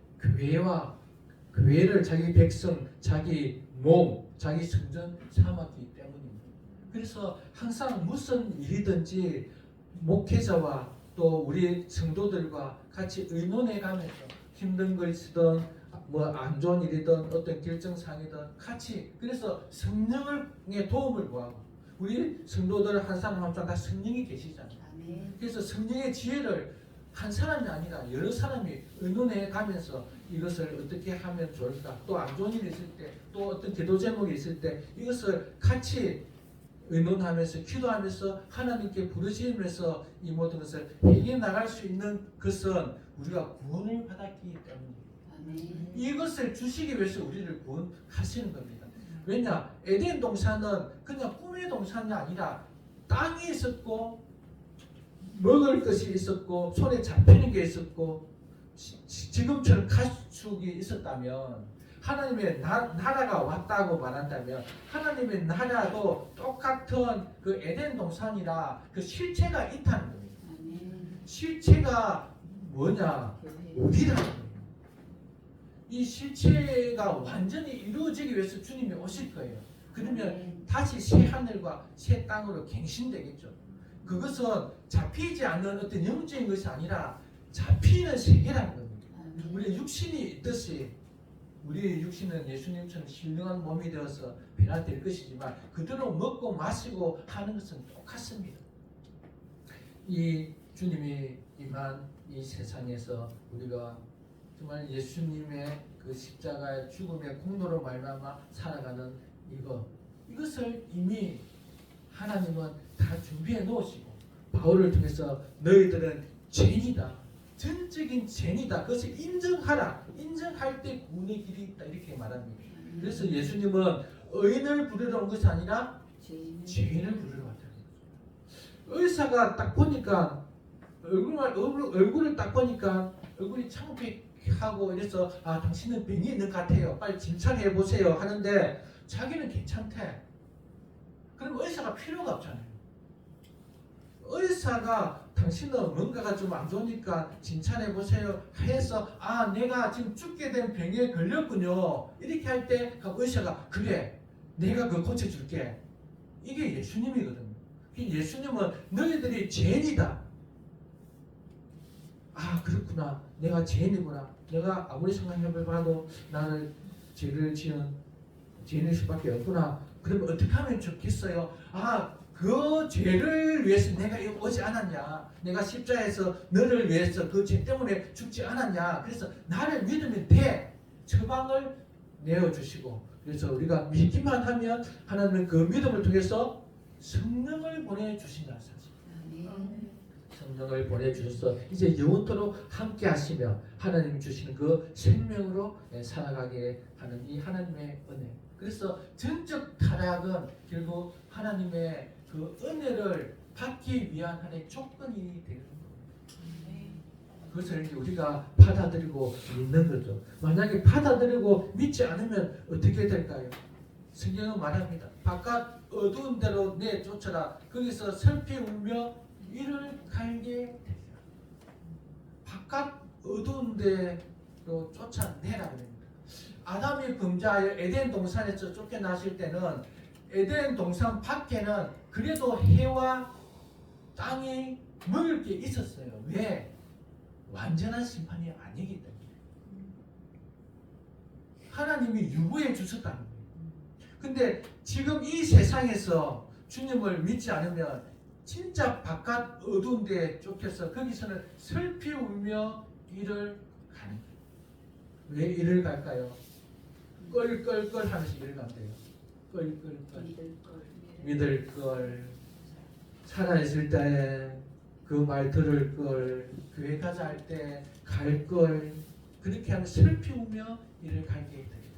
교회를 자기 백성, 자기 몸, 자기 성전 삼았기 때문입니다. 그래서 항상 무슨 일이든지 목회자와 또 우리 성도들과 같이 의논해 가면서 힘든 거 있으든 뭐 안 좋은 일이든 어떤 결정사항이든 같이, 그래서 성령의 도움을 구하고, 우리 성도들 한 사람 한 사람 다 성령이 계시잖아요. 아멘. 그래서 성령의 지혜를 한 사람이 아니라 여러 사람이 의논해 가면서 이것을 어떻게 하면 좋을까, 또 안 좋은 일이 있을 때, 또 어떤 기도 제목이 있을 때 이것을 같이 의논하면서 기도하면서 하나님께 부르짖으면서 이 모든 것을 해결해 나갈 수 있는 것은 우리가 구원을 받았기 때문입니다. 아멘. 이것을 주시기 위해서 우리를 구원하시는 겁니다. 왜냐? 에덴 동산은 그냥 꿈의 동산이 아니라 땅이 있었고 먹을 것이 있었고 손에 잡히는 게 있었고 지금처럼 가축이 있었다면, 하나님의 나라가 왔다고 말한다면 하나님의 나라도 똑같은 그 에덴 동산이라 그 실체가 있다는 겁니다. 아멘. 실체가 뭐냐? 우리라는 거예요. 이 실체가 완전히 이루어지기 위해서 주님이 오실 거예요. 그러면 아멘. 다시 새 하늘과 새 땅으로 갱신되겠죠. 그것은 잡히지 않는 어떤 영적인 것이 아니라 잡히는 세계라는 겁니다. 아멘. 우리 육신이 있듯이 우리의 육신은 예수님처럼 신령한 몸이 되어서 변화될 것이지만 그대로 먹고 마시고 하는 것은 똑같습니다. 이 주님이 임한 이 세상에서 우리가 정말 예수님의 그 십자가의 죽음의 공로로 말미암아 살아가는 이것을 이미 하나님은 다 준비해 놓으시고, 바울을 통해서 너희들은 죄인이다, 전적인 죄인이다, 그것을 인정하라, 인정할 때 구원의 길이 있다, 이렇게 말합니다. 그래서 예수님은 의인을 부르러 온 것이 아니라 죄인을 부르러 왔다는 거죠. 의사가 딱 보니까 얼굴을 딱 보니까 얼굴이 창백하고 이래서 당신은 병이 있는 것 같아요, 빨리 진찰해 보세요 하는데 자기는 괜찮대. 그럼 의사가 필요가 없잖아요. 의사가 당신은 뭔가가 좀 안 좋으니까 진찰해 보세요 해서 내가 지금 죽게 된 병에 걸렸군요 이렇게 할 때 의사가 그래 내가 그거 고쳐줄게, 이게 예수님이거든요. 예수님은 너희들이 죄인이다, 그렇구나, 내가 죄인이구나, 내가 아무리 생각해봐도 나를 죄를 지은 죄인일 수밖에 없구나, 그러면 어떻게 하면 좋겠어요? 그 죄를 위해서 내가 오지 않았냐, 내가 십자가에서 너를 위해서 그 죄 때문에 죽지 않았냐, 그래서 나를 믿으면 돼, 처방을 내어주시고, 그래서 우리가 믿기만 하면 하나님은 그 믿음을 통해서 성령을 보내주신다는 사실. 아멘. 성령을 보내주셔서 이제 영원토록 함께 하시며 하나님이 주시는 그 생명으로 살아가게 하는 이 하나님의 은혜. 그래서 전적 타락은 결국 하나님의 그 은혜를 받기 위한 하나의 조건이 되는 겁니다. 그것을 이제 우리가 받아들이고 믿는 거죠. 만약에 받아들이고 믿지 않으면 어떻게 될까요? 성경은 말합니다. 바깥 어두운 데로 내쫓아라. 거기서 슬피 울며 이를 갈게 되리라. 바깥 어두운 데로 쫓아내라 그럽니다. 아담이 범죄하여 에덴 동산에서 쫓겨나실 때는 에덴 동산 밖에는 그래도 해와 땅이 먹을 게 있었어요. 왜? 완전한 심판이 아니기 때문에. 하나님이 유보해 주셨다는 거예요. 근데 지금 이 세상에서 주님을 믿지 않으면 진짜 바깥 어두운 데 쫓겨서 거기서는 슬피 울며 이를 가는 거예요. 왜 이를 갈까요? 껄껄껄 하면서 이를 간대요. 껄껄껄. 믿을 걸, 살아있을 때 그 말 들을 걸, 교회 가자 할 때 갈 걸, 그렇게 하면 슬피 우며 이를 갈게 돼요.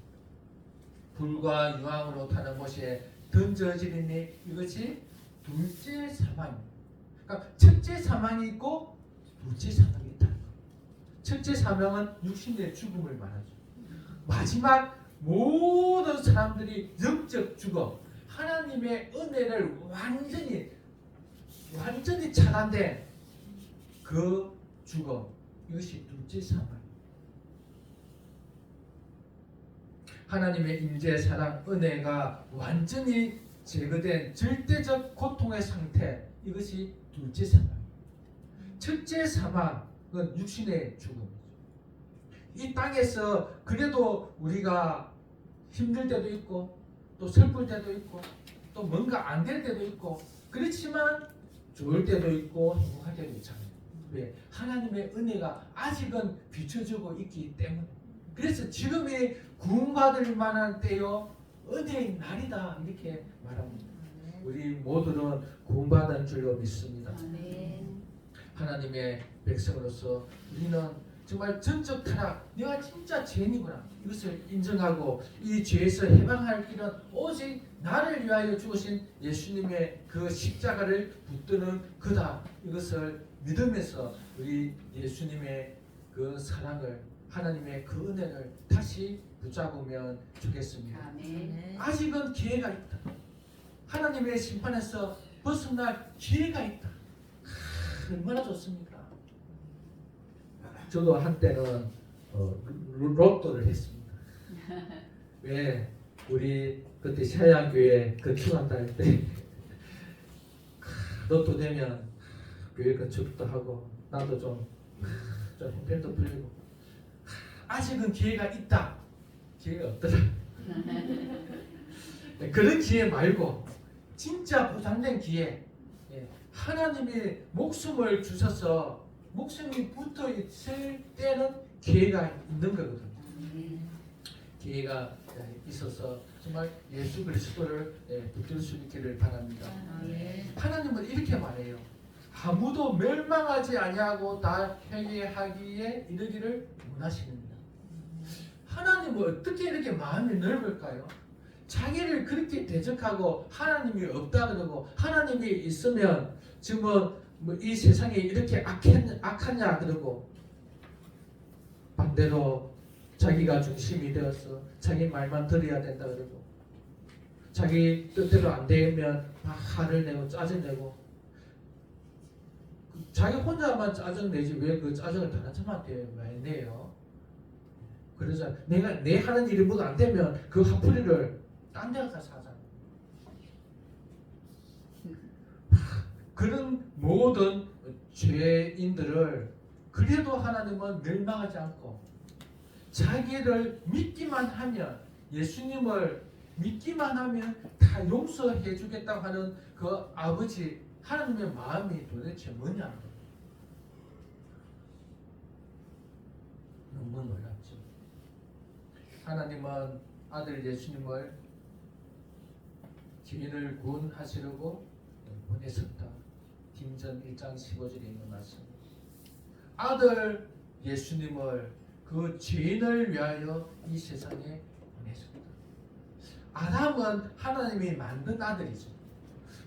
불과 유황으로 타는 못에 던져지리니 이것이 둘째 사망입니다. 그러니까 첫째 사망이 있고 둘째 사망이 있다는 거예요. 첫째 사망은 육신의 죽음을 말하죠. 마지막 모든 사람들이 영적 죽음, 하나님의 은혜를 완전히 차단된 그 죽음, 이것이 둘째 사망. 하나님의 임재, 사랑, 은혜가 완전히 제거된 절대적 고통의 상태, 이것이 둘째 사망. 첫째 사망은 육신의 죽음이죠. 이 땅에서 그래도 우리가 힘들 때도 있고 또 슬플 때도 있고 또 뭔가 안 될 때도 있고 그렇지만 좋을 때도 있고 행복할 때도 있잖아요. 왜? 하나님의 은혜가 아직은 비춰주고 있기 때문에. 그래서 지금이 구원받을 만한 때요 은혜의 날이다 이렇게 말합니다. 우리 모두는 구원받은 줄로 믿습니다. 하나님의 백성으로서 우리는 정말 전적 타락, 내가 진짜 죄인이구나 이것을 인정하고 이 죄에서 해방할 길은 오직 나를 위하여 죽으신 예수님의 그 십자가를 붙드는 그다, 이것을 믿으면서 우리 예수님의 그 사랑을, 하나님의 그 은혜를 다시 붙잡으면 좋겠습니다. 아멘. 아직은 기회가 있다. 하나님의 심판에서 벗어날 기회가 있다. 얼마나 좋습니까? 저도 한때는 로또를 했습니다. 왜? 우리 그때 사양교회 건축한다 할 때 로또 되면 교회 건축도 하고 나도 좀 형편도 풀리고 아직은 기회가 있다. 기회가 없더라. 그런 기회 말고 진짜 보장된 기회, 하나님이 목숨을 주셔서 목숨이 붙어 있을 때는 기회가 있는 거거든요. 기회가 있어서 정말 예수 그리스도를 붙들 수 있기를 바랍니다. 하나님은 이렇게 말해요. 아무도 멸망하지 아니하고 다 회개하기에 이르기를 원하시느니라. 하나님은 어떻게 이렇게 마음이 넓을까요? 자기를 그렇게 대적하고 하나님이 없다 그러고 하나님이 있으면 지금 이 세상에 이렇게 악하냐 그러고 반대로 자기가 중심이 되어서 자기 말만 들어야 된다 그러고 자기 뜻대로 안 되면 화를 내고 짜증내고 자기 혼자만 짜증내지 왜 그 짜증을 다른 사람한테 많이 내요? 그래서 내가 내 하는 일이 뭐가 안 되면 그 화풀이를 딴 데 가서 하잖아. 그런 모든 죄인들을 그래도 하나님은 멸망하지 않고 자기를 믿기만 하면, 예수님을 믿기만 하면 다 용서해 주겠다고 하는 그 아버지 하나님의 마음이 도대체 뭐냐? 너무 놀랍죠. 하나님은 아들 예수님을 죄인을 구원하시려고 보내셨다. 김전 1장 15절에 있는 말씀. 아들 예수님을 그 죄인을 위하여 이 세상에 보내셨다. 아담은 하나님이 만든 아들이죠.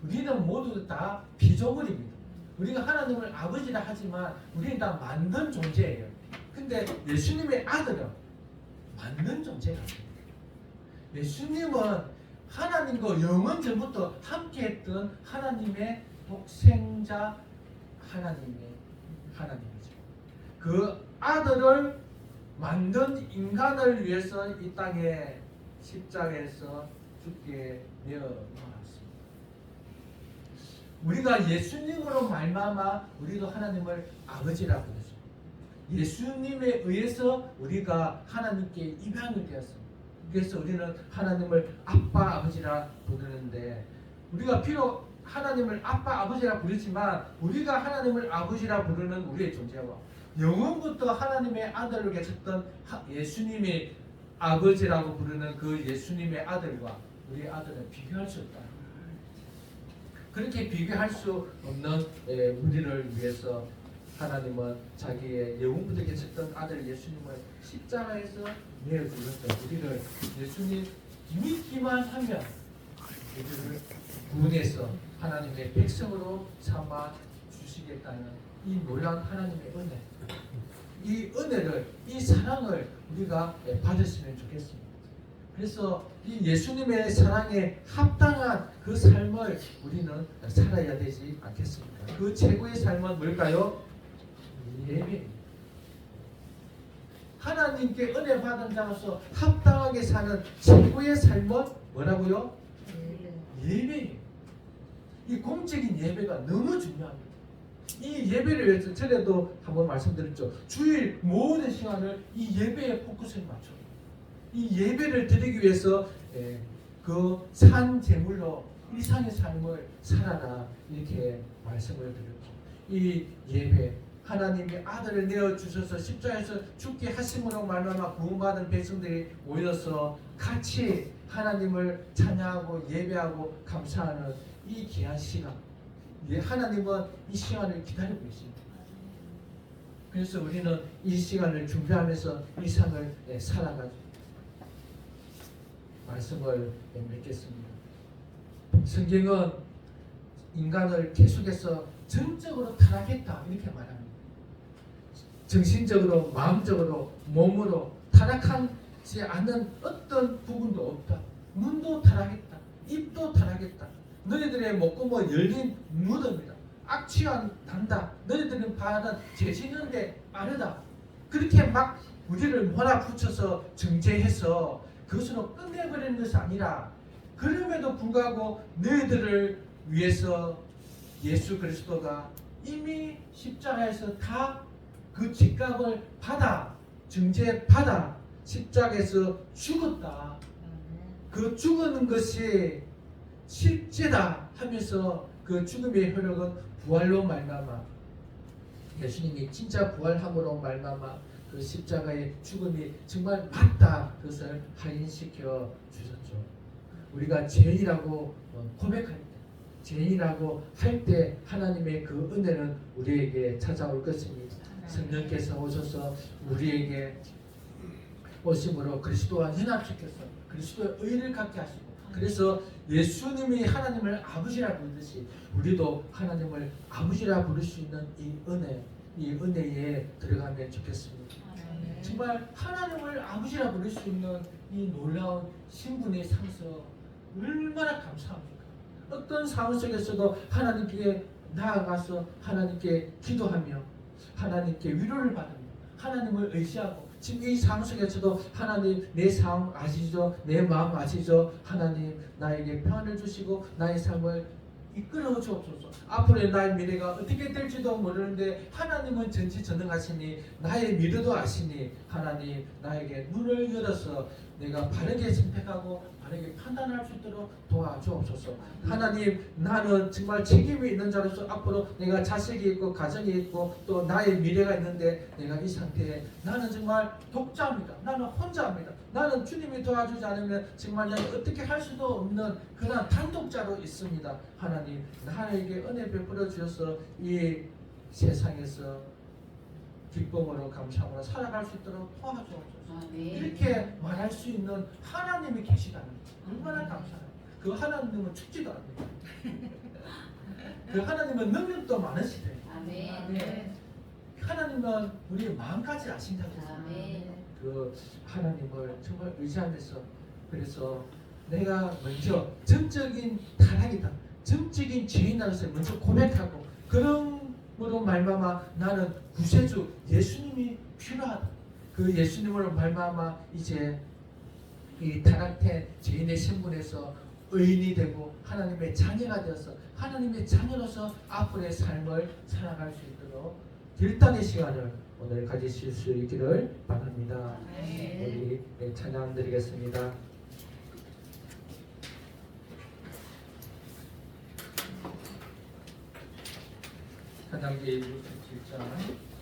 우리는 모두 다 피조물입니다. 우리가 하나님을 아버지라 하지만 우리는 다 만든 존재예요. 근데 예수님의 아들은 만든 존재가 아닙니다. 예수님은 하나님과 영원 전부터 함께했던 하나님의 독생자 하나님이죠. 그 아들을 만든 인간을 위해서 이 땅에 십자가에서 죽게 되어 놓았습니다. 우리가 예수님으로 말미암아 우리도 하나님을 아버지라고 그랬습니다. 예수님에 의해서 우리가 하나님께 입양이 되었습니다. 그래서 우리는 하나님을 아빠 아버지라 부르는데, 우리가 비록 하나님을 아빠 아버지라 부르지만 우리가 하나님을 아버지라 부르는 우리의 존재와 영원부터 하나님의 아들로 계셨던 예수님이 아버지라고 부르는 그 예수님의 아들과 우리의 아들은 비교할 수 없다. 그렇게 비교할 수 없는 우리를 위해서 하나님은 자기의 영원부터 계셨던 아들 예수님을 십자가에서 내어주셨던 우리를, 예수님 믿기만 하면 우리를 구원해서 하나님의 백성으로 삼아 주시겠다는 이 놀라운 하나님의 은혜, 이 은혜를, 이 사랑을 우리가 받으시면 좋겠습니다. 그래서 이 예수님의 사랑에 합당한 그 삶을 우리는 살아야 되지 않겠습니까? 그 최고의 삶은 뭘까요? 예배. 하나님께 은혜 받은 자로서 합당하게 사는 최고의 삶은 뭐라고요? 예배. 이 공적인 예배가 너무 중요합니다. 이 예배를 위해서 전에도 한번 말씀드렸죠. 주일 모든 시간을 이 예배에 포커스를 맞춰. 이 예배를 드리기 위해서 그 산 제물로 일상의 삶을 살아라, 이렇게 말씀을 드렸죠. 이 예배, 하나님의 아들을 내어 주셔서 십자가에서 죽게 하심으로 말미암아 구원받은 백성들이 모여서 같이 하나님을 찬양하고 예배하고 감사하는 이 귀한 시간, 하나님은 이 시간을 기다리고 계십니다. 그래서 우리는 이 시간을 준비하면서 이 삶을 살아가지고 말씀을 맺겠습니다. 성경은 인간을 계속해서 정적으로 타락했다 이렇게 말합니다. 정신적으로, 마음적으로, 몸으로 타락하지 않는 어떤 부분도 없다. 눈도 타락했다. 입도 타락했다. 너희들의 목구멍 열린 무덤이다. 악취가 난다. 너희들은 발은 죄짓는데 빠르다. 그렇게 막 우리를 몰아붙여서 정죄해서 그것으로 끝내버리는 것이 아니라, 그럼에도 불구하고 너희들을 위해서 예수 그리스도가 이미 십자가에서 다 그 죗값을 받아, 정죄받아 십자가에서 죽었다. 그 죽는 것이 실제다 하면서 그 죽음의 효력은 부활로 말미암아, 예수님이 진짜 부활함으로 말미암아 그 십자가의 죽음이 정말 맞다, 그것을 확인시켜 주셨죠. 우리가 죄인이라고 고백할 때, 죄인이라고 할 때 하나님의 그 은혜는 우리에게 찾아올 것입니다. 성령께서 오셔서 우리에게 오심으로 그리스도와 연합시켜서 그리스도의 의를 갖게 하시고, 그래서 예수님이 하나님을 아버지라 부르듯이 우리도 하나님을 아버지라 부를 수 있는 이 은혜, 이 은혜에 들어가면 좋겠습니다. 정말 하나님을 아버지라 부를 수 있는 이 놀라운 신분의 상서 얼마나 감사합니까? 어떤 상황 속에서도 하나님께 나아가서 하나님께 기도하며 하나님께 위로를 받으며 하나님을 의지하고, 지금 이 상황 속에서도 하나님 내 상황 아시죠? 내 마음 아시죠? 하나님 나에게 평안을 주시고 나의 삶을 이끌어 주옵소서. 앞으로의 나의 미래가 어떻게 될지도 모르는데 하나님은 전지전능하시니 나의 미래도 아시니 하나님 나에게 눈을 열어서 내가 바르게 선택하고 바르게 판단할 수 있도록 도와주옵소서. 하나님, 나는 정말 책임이 있는 자로서 앞으로 내가 자식이 있고 가정이 있고 또 나의 미래가 있는데 내가 이 상태에 나는 정말 독자입니다. 나는 혼자입니다. 나는 주님이 도와주지 않으면 정말 나는 어떻게 할 수도 없는 그런 단독자로 있습니다. 하나님, 나에게 은혜 베풀어 주셔서 이 세상에서 기쁨으로 감사함으로 살아갈 수 있도록 도와주옵소서. 이렇게 말할 수 있는 하나님이 계시다는 것, 얼마나 감사해요. 그 하나님은 죽지도 않습니다. 그 하나님은 능력도 많으시대요. 네. 하나님은 우리의 마음까지 아신다고 했어요. 그 하나님을 정말 의지하면서, 그래서 내가 먼저 정적인 타락이다, 정적인 죄인으로서 먼저 고백하고, 그럼으로 말미암아 나는 구세주 예수님이 필요하다. 그 예수님으로 말미암아 이제 이 타락된 죄인의 신분에서 의인이 되고 하나님의 자녀가 되어서 하나님의 자녀로서 앞으로의 삶을 살아갈 수 있도록 결단의 시간을 오늘 가지실 수 있기를 바랍니다. 우리 찬양 드리겠습니다. 찬양기 67장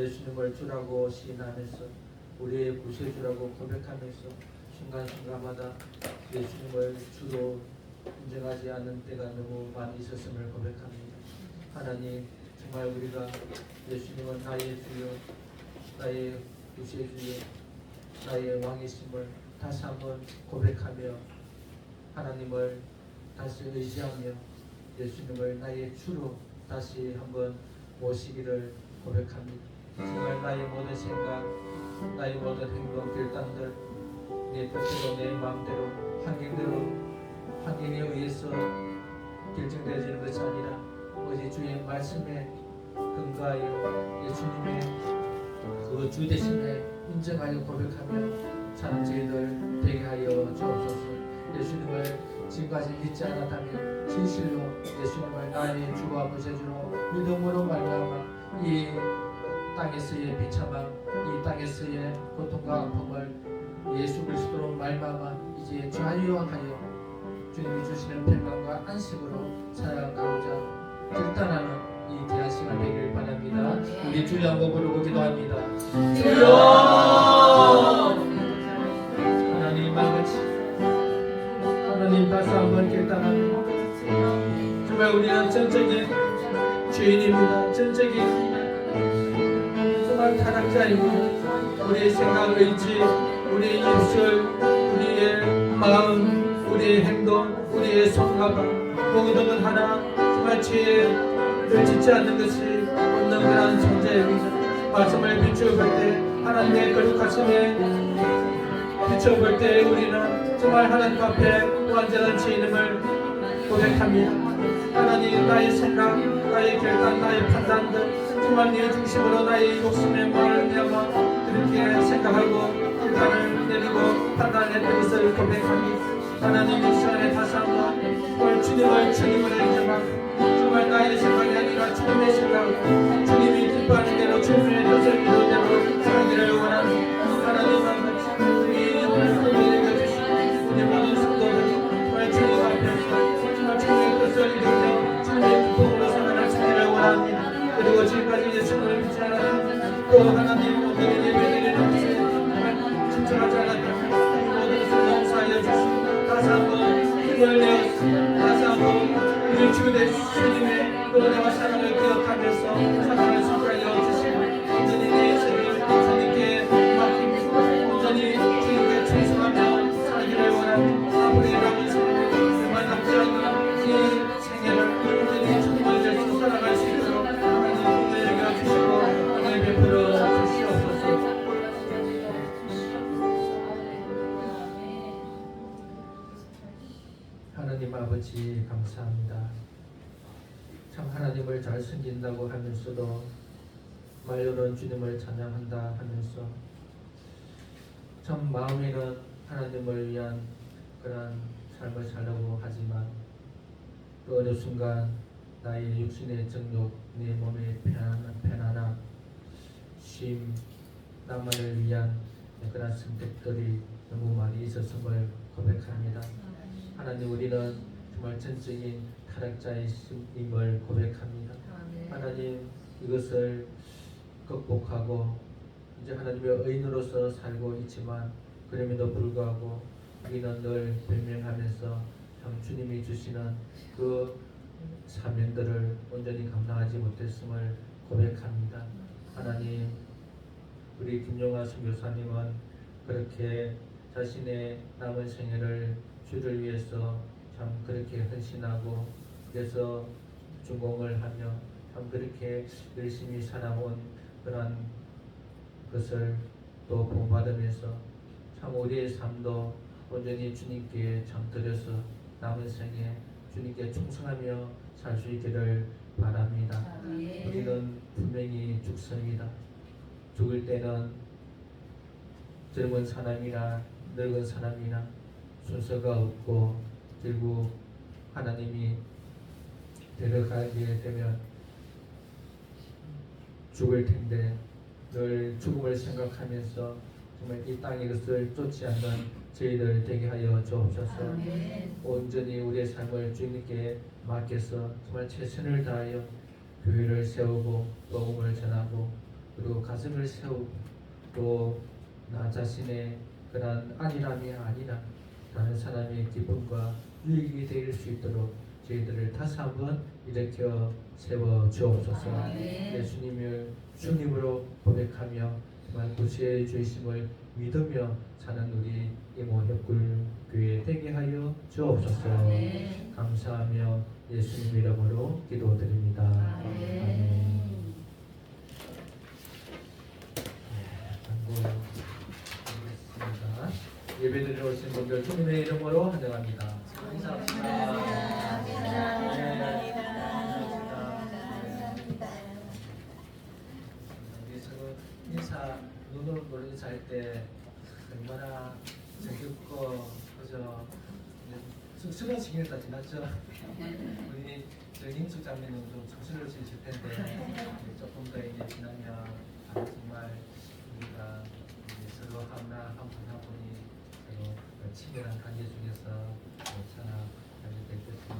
예수님을 주라고 시인하면서 우리의 구세주라고 고백하면서 순간순간마다 예수님을 주로 인정하지 않는 때가 너무 많이 있었음을 고백합니다. 하나님, 정말 우리가 예수님은 나의 주요, 나의 구세주요, 나의 왕이심을 다시 한번 고백하며 하나님을 다시 의지하며 예수님을 나의 주로 다시 한번 모시기를 고백합니다. 정말 나의 모든 생각, 나의 모든 행동, 결단들 내 뜻대로 내 마음대로 환경에 의해서 결정되어지는 것이 아니라 오직 주의 말씀에 근거하여 예수님의 그 주 대신에 인정하여 고백하며 사는 저희들 되게 하여 주옵소서. 예수님을 지금까지 믿지 않았다면 진실로 예수님을 나의 주와 구세주로 믿음으로 말미암아 이 땅에서의 비참함, 이 땅에서의 고통과 아픔을 예수 그리스도로 말미암아 이제 자유하여 주님이 주시는 평강과 안식으로 살아가고자 결단하는 이 귀한 시간 되기를 바랍니다. 우리 주여 한번 부르고 기도합니다. 주여! 하나님 아버지, 하나님 다시 한번 결단합니다. 정말 우리는 전적인 죄인입니다. 전적인 정말 타락자이고 우리의 생각, 의지, 우리의 입술, 우리의 마음, 우리의 행동, 우리의 손가락 모든 하나 정말 죄를 짓지 않는 것이 없는 그런 존재입니다. 말씀을 비추어 볼 때 하나님의 거룩하심에 비추어 볼 때 우리는 정말 하나님 앞에 완전한 죄인임을 고백합니다. 하나님 나의 생각, 나의 결단, 나의 판단들 정말 네 중심으로 나의 욕심에 말미암아 그렇게 생각하고 결단을 내리고 판단했던 것을 고백합니다. 하나님 이 시간에 다시 한번 주님을 인정하고 정말 나의 생각이 아니라 주님의 생각, 주님이 기뻐하는 대로 주님의 뜻을 이루는 대로 살기를 원하는 하나님 아버지 이 우리를 여겨주시고 우리 모든 성도들이 정말 주님 앞에서 정말 주님의 뜻을 이루며 주님의 기쁨으로 살아갈 수 있기를 원합니다. 그리고 지금까지 예수님을 믿지 않았던 또 하나님 오늘의 예배드리는 것에 정말 진정하지 않았던 모든 것을 용서하여 주시고 다시 한번 힘을 내어 다시 한번 우리 주 예수님의 은혜와 사랑을 기억하면서 사랑을 선하여 주시고 온전히 내 인생을 주님께 맡기고 온전히 주님께 충성하며 살기를 원하는 앞으로의 남은 생을 정말 남지 않는 이 생애를 온전히 주님을 위해서 살아갈 수 있도록 하나님 은혜 여겨주시고 은혜 베풀어 주시옵소서. 하나님 아버지 감사합니다. 참 하나님을 잘 섬긴다고 하면서도 말로는 주님을 찬양한다 하면서 참 마음에는 하나님을 위한 그런 삶을 살려고 하지만 그 어느 순간 나의 육신의 정욕, 내 몸의 편안함, 쉼, 나만을 위한 그런 선택들이 너무 많이 있었음을 고백합니다. 하나님 우리는 정말 전적인 타락자임을 고백합니다. 하나님 이것을 극복하고 이제 하나님의 의인으로서 살고 있지만 그럼에도 불구하고 우리는 늘 변명하면서 참 주님이 주시는 그 사명들을 온전히 감당하지 못했음을 고백합니다. 하나님 우리 김용아 선교사님은 그렇게 자신의 남은 생애를 주를 위해서 참 그렇게 헌신하고 그래서 준공을 하며 참 그렇게 열심히 살아온 그런 것을 또 본받으면서 참 우리의 삶도 온전히 주님께 참 드려서 남은 생에 주님께 충성하며 살 수 있기를 바랍니다. 우리는 분명히 죽습니다. 죽을 때는 젊은 사람이나 늙은 사람이나 순서가 없고 결국 하나님이 데려가게 되면 죽을 텐데 늘 죽음을 생각하면서 정말 이 땅의 것을 쫓지 않는 저희들 되게 하여 주옵소서. 온전히 우리의 삶을 주님께 맡겨서 정말 최선을 다하여 교회를 세우고 복음을 전하고 그리고 가정을 세우고 또 나 자신의 그런 안일함이 아니라 다른 사람의 기쁨과 유익이 될 수 있도록 저희들을 다시 한번 일으켜 세워 주옵소서. 예수님을 주님으로 고백하며 정말 구주의 주이심을 믿으며 사는 우리 이모 협굴 교회 되게 하여 주옵소서. 아멘. 감사하며 예수님 이름으로 기도드립니다. 아멘. 감사합니다. 예배드리러 오신 분들 주님의 이름으로 환영합니다. 우리 서로 눈으로 보는 인사할 때 얼마나 정겹고 그죠? 수련 시간이 다 지났죠? 우리 정인숙 장면은 좀 정신없으실 텐데 조금 더 이제 지나면 정말 우리가 서로 하나 한 분 한 분이 서로 친밀한 관계 중에서 살아가게 될 것입니다.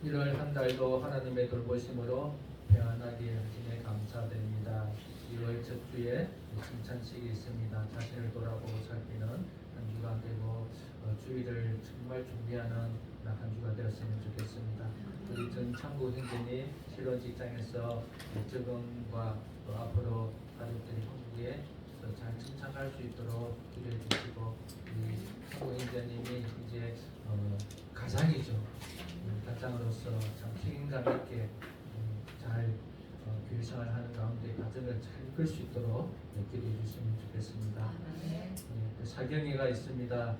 1월 한 달도 하나님의 돌보심으로 평안하게 하시네 감사드립니다. 2월 첫 주에 칭찬식이 있습니다. 자신을 돌아보고 살피는 한 주가 되고 주일을 정말 준비하는 한 주가 되었으면 좋겠습니다. 우리 전 창구 형제님 실혼 직장에서 적응과 또 앞으로 가족들이 한국에 잘 정착할 수 있도록 기도해 주시고 우리 창구 형제님이 이제 가장이죠. 가장으로서 참 책임감 있게 잘 교회 생활하는 가운데 가정을 잘 이끌 수 있도록 기도해 주시면 좋겠습니다. 또 사경회가 있습니다.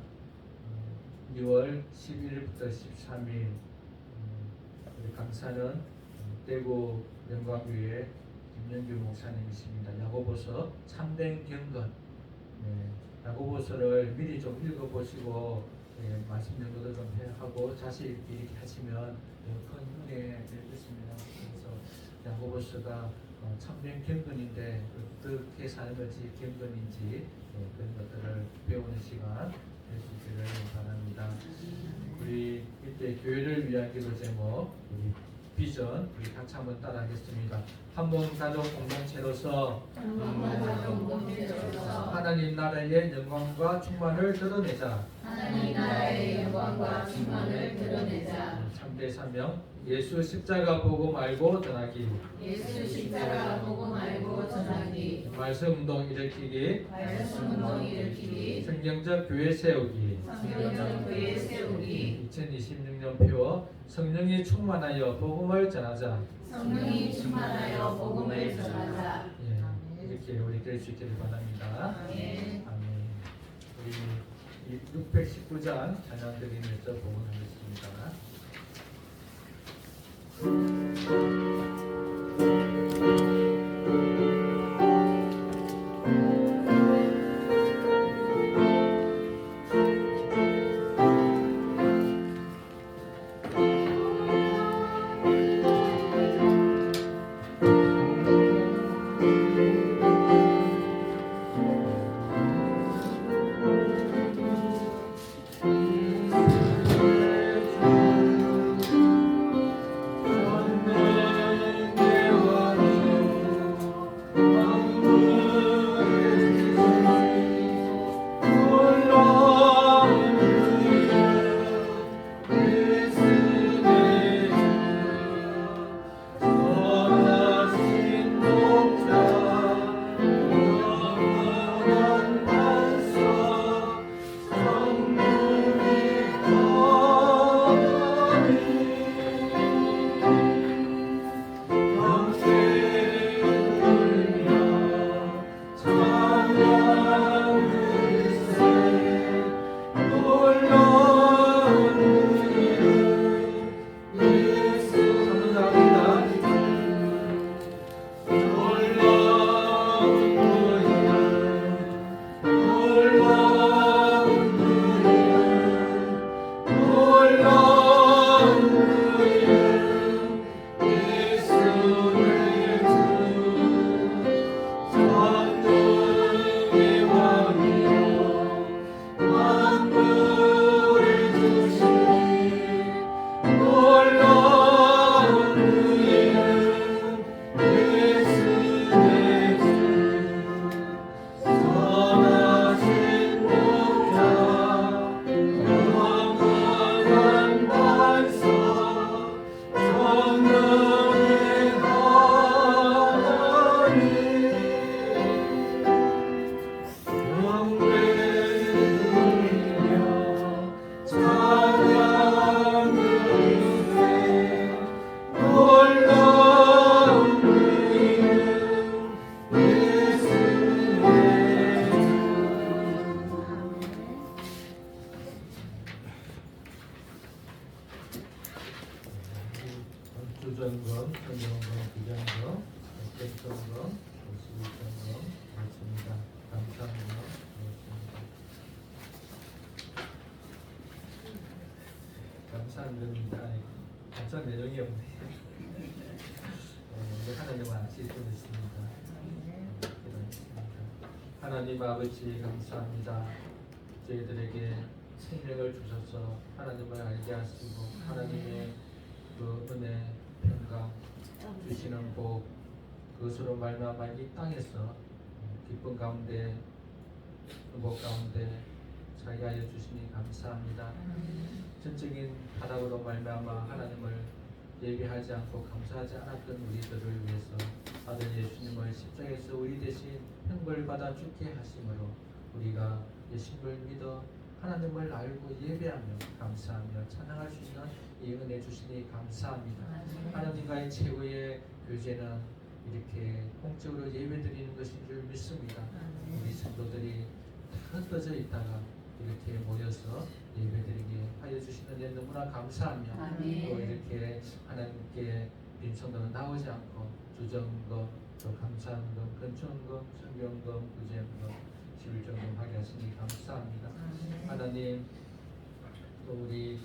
6월 11일부터 13일 우리 강사는 대구 영광교회 김영규 목사님이십니다. 야고보서 참된 경건 야고보서를 미리 좀 읽어보시고 말씀 연구도 좀 하고 자세히 이렇게 하시면 큰 은혜 될 것입니다. 그래서 야고보서가 참된 경건인데 어떻게 사는 것이 경건인지 그런 것들을 배우는 시간 될 수 있기를 바랍니다. 우리 이때 교회를 위한 기도 제목 우리 비전 우리 같이 한번 따라하겠습니다. 한 몸 가족 공동체로서 하나님 나라의 영광과 충만을 드러내자. 하나님 나라의 영광과 충만을 드러내자. 참대 사명 예수 십자가 보고 말고 전하기. 예수 십자가 보고 말고 전하기. 말씀 운동 일으키기. 말씀 운동 일으키기. 성경적 교회 세우기. 성경적 교회 세우기. 2026년 표 성령이 충만하여 복음을 전하자. 성령이 충만하여 복음을 전하자. 이렇게 우리 될 수 있기를 바랍니다. 아멘. 아멘. 우리 619장 찬양 드리면서 복음하겠습니다. 주 주전금, 성경금, 비전금, 백점금, 52점금 그렇습니다. 감사합니다. 그렇습니다. 감사한 겁니다. 감사한 내용이 없네요. 하나님 아실 수 있습니다. 기도하겠습니다. 하나님 아버지 감사합니다. 저희들에게 생명을 주셔서 하나님을 알게 하시고 하나님의 그 은혜, 평강 주시는 복 그것으로 말미암아 이 땅에서 기쁨 가운데 행복 가운데 살게 하여 주시니 감사합니다. 전적인 타락으로 말미암아 하나님을 예배하지 않고 감사하지 않았던 우리들을 위해서 아들 예수님을 십자가에서 우리 대신 형벌 받아 죽게 하심으로 우리가 예수님을 믿어 하나님을 알고 예배하며 감사하며 찬양할 수 있는 이 은혜 주시니 감사합니다. 하나님과의 최고의 교제는 이렇게 공적으로 예배드리는 것인 줄 믿습니다. 우리 성도들이 다 흩어져 있다가 이렇게 모여서 예배드리게 하여 주시는 데 너무나 감사하며 또 이렇게 하나님께 빈손으로 나오지 않고 주정금, 또 감사한금, 근천금, 성경금, 구제금, 11정금 하게 하시니 감사합니다. 하나님 또 우리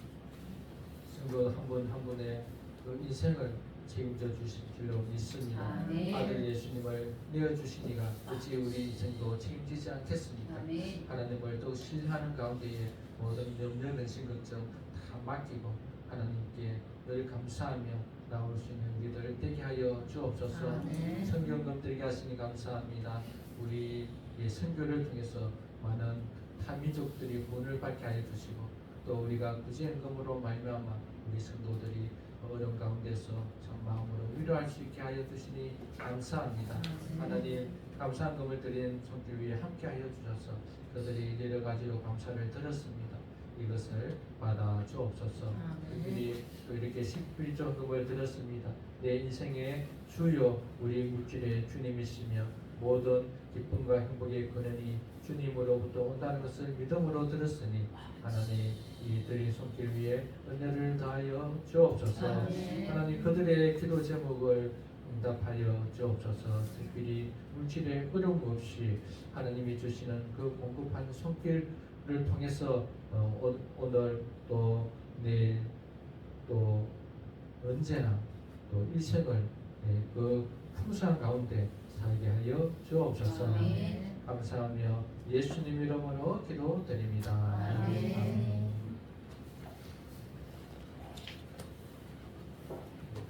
성도 한 분 한 분의 그 인생을 책임져 주실 줄로 믿습니다. 아들 예수님을 내어주시니가 어찌 우리 인생도 책임지지 않겠습니까? 하나님을 또 신뢰하는 가운데에 모든 염려, 근심, 걱정 다 맡기고 하나님께 늘 감사하며 나올 수 있는 우리들 되게 하여 주옵소서. 성경금 드리게 하시니 감사합니다. 우리 선교를 통해서 많은 타민족들이 구원을 받게 하여 주시고 또 우리가 구제연금으로 말미암아 우리 성도들이 어려운 가운데서 참 마음으로 위로할 수 있게 하여 주시니 감사합니다. 하나님 감사한 금을 드린 손길 위에 함께 하여 주셔서 그들이 여러 가지로 감사를 드렸습니다. 이것을 받아 주옵소서. 그들이 또 이렇게 11조금을 드렸습니다. 내 인생의 주요 우리 물질의 주님이시며 모든 기쁨과 행복의 근원이 주님으로부터 온다는 것을 믿음으로 들었으니 하나님 이 드린 손길 위에 은혜를 더하여 주옵소서. 하나님 그들의 기도 제목을 응답하여 주옵소서. 특별히 물질의 어려움 없이 하나님이 주시는 그 공급한 손길을 통해서 오늘 또 내일 또 언제나 또 일생을 그 풍성한 가운데 살게 하여 주옵소서. 감사하며 예수님 이름으로 기도드립니다. 아멘.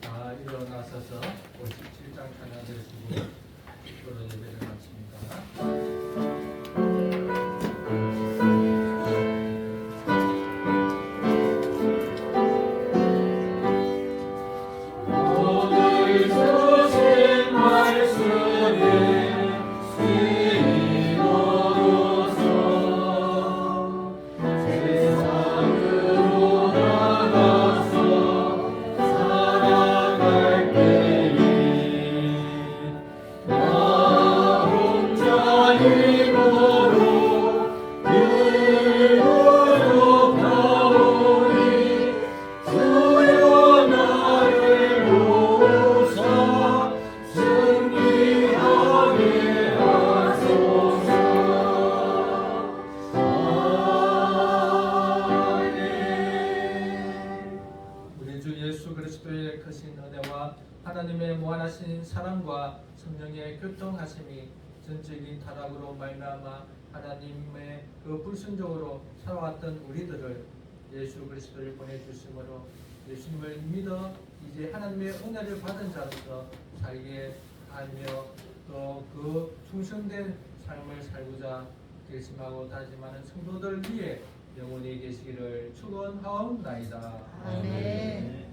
다 일어나셔서 57장 찬양 드리시고 서로 예배를 마칩니다. 하나님의 무한하신 사랑과 성령의 교통하심이 전적인 타락으로 말미암아 하나님의 그 불순종으로 살아왔던 우리들을 예수 그리스도를 보내주심으로 예수님을 믿어 이제 하나님의 은혜를 받은 자로서 살게 하며 또 그 충성된 삶을 살고자 결심하고 다짐하는 성도들 위해 영원히 계시기를 축원하옵나이다. 아멘.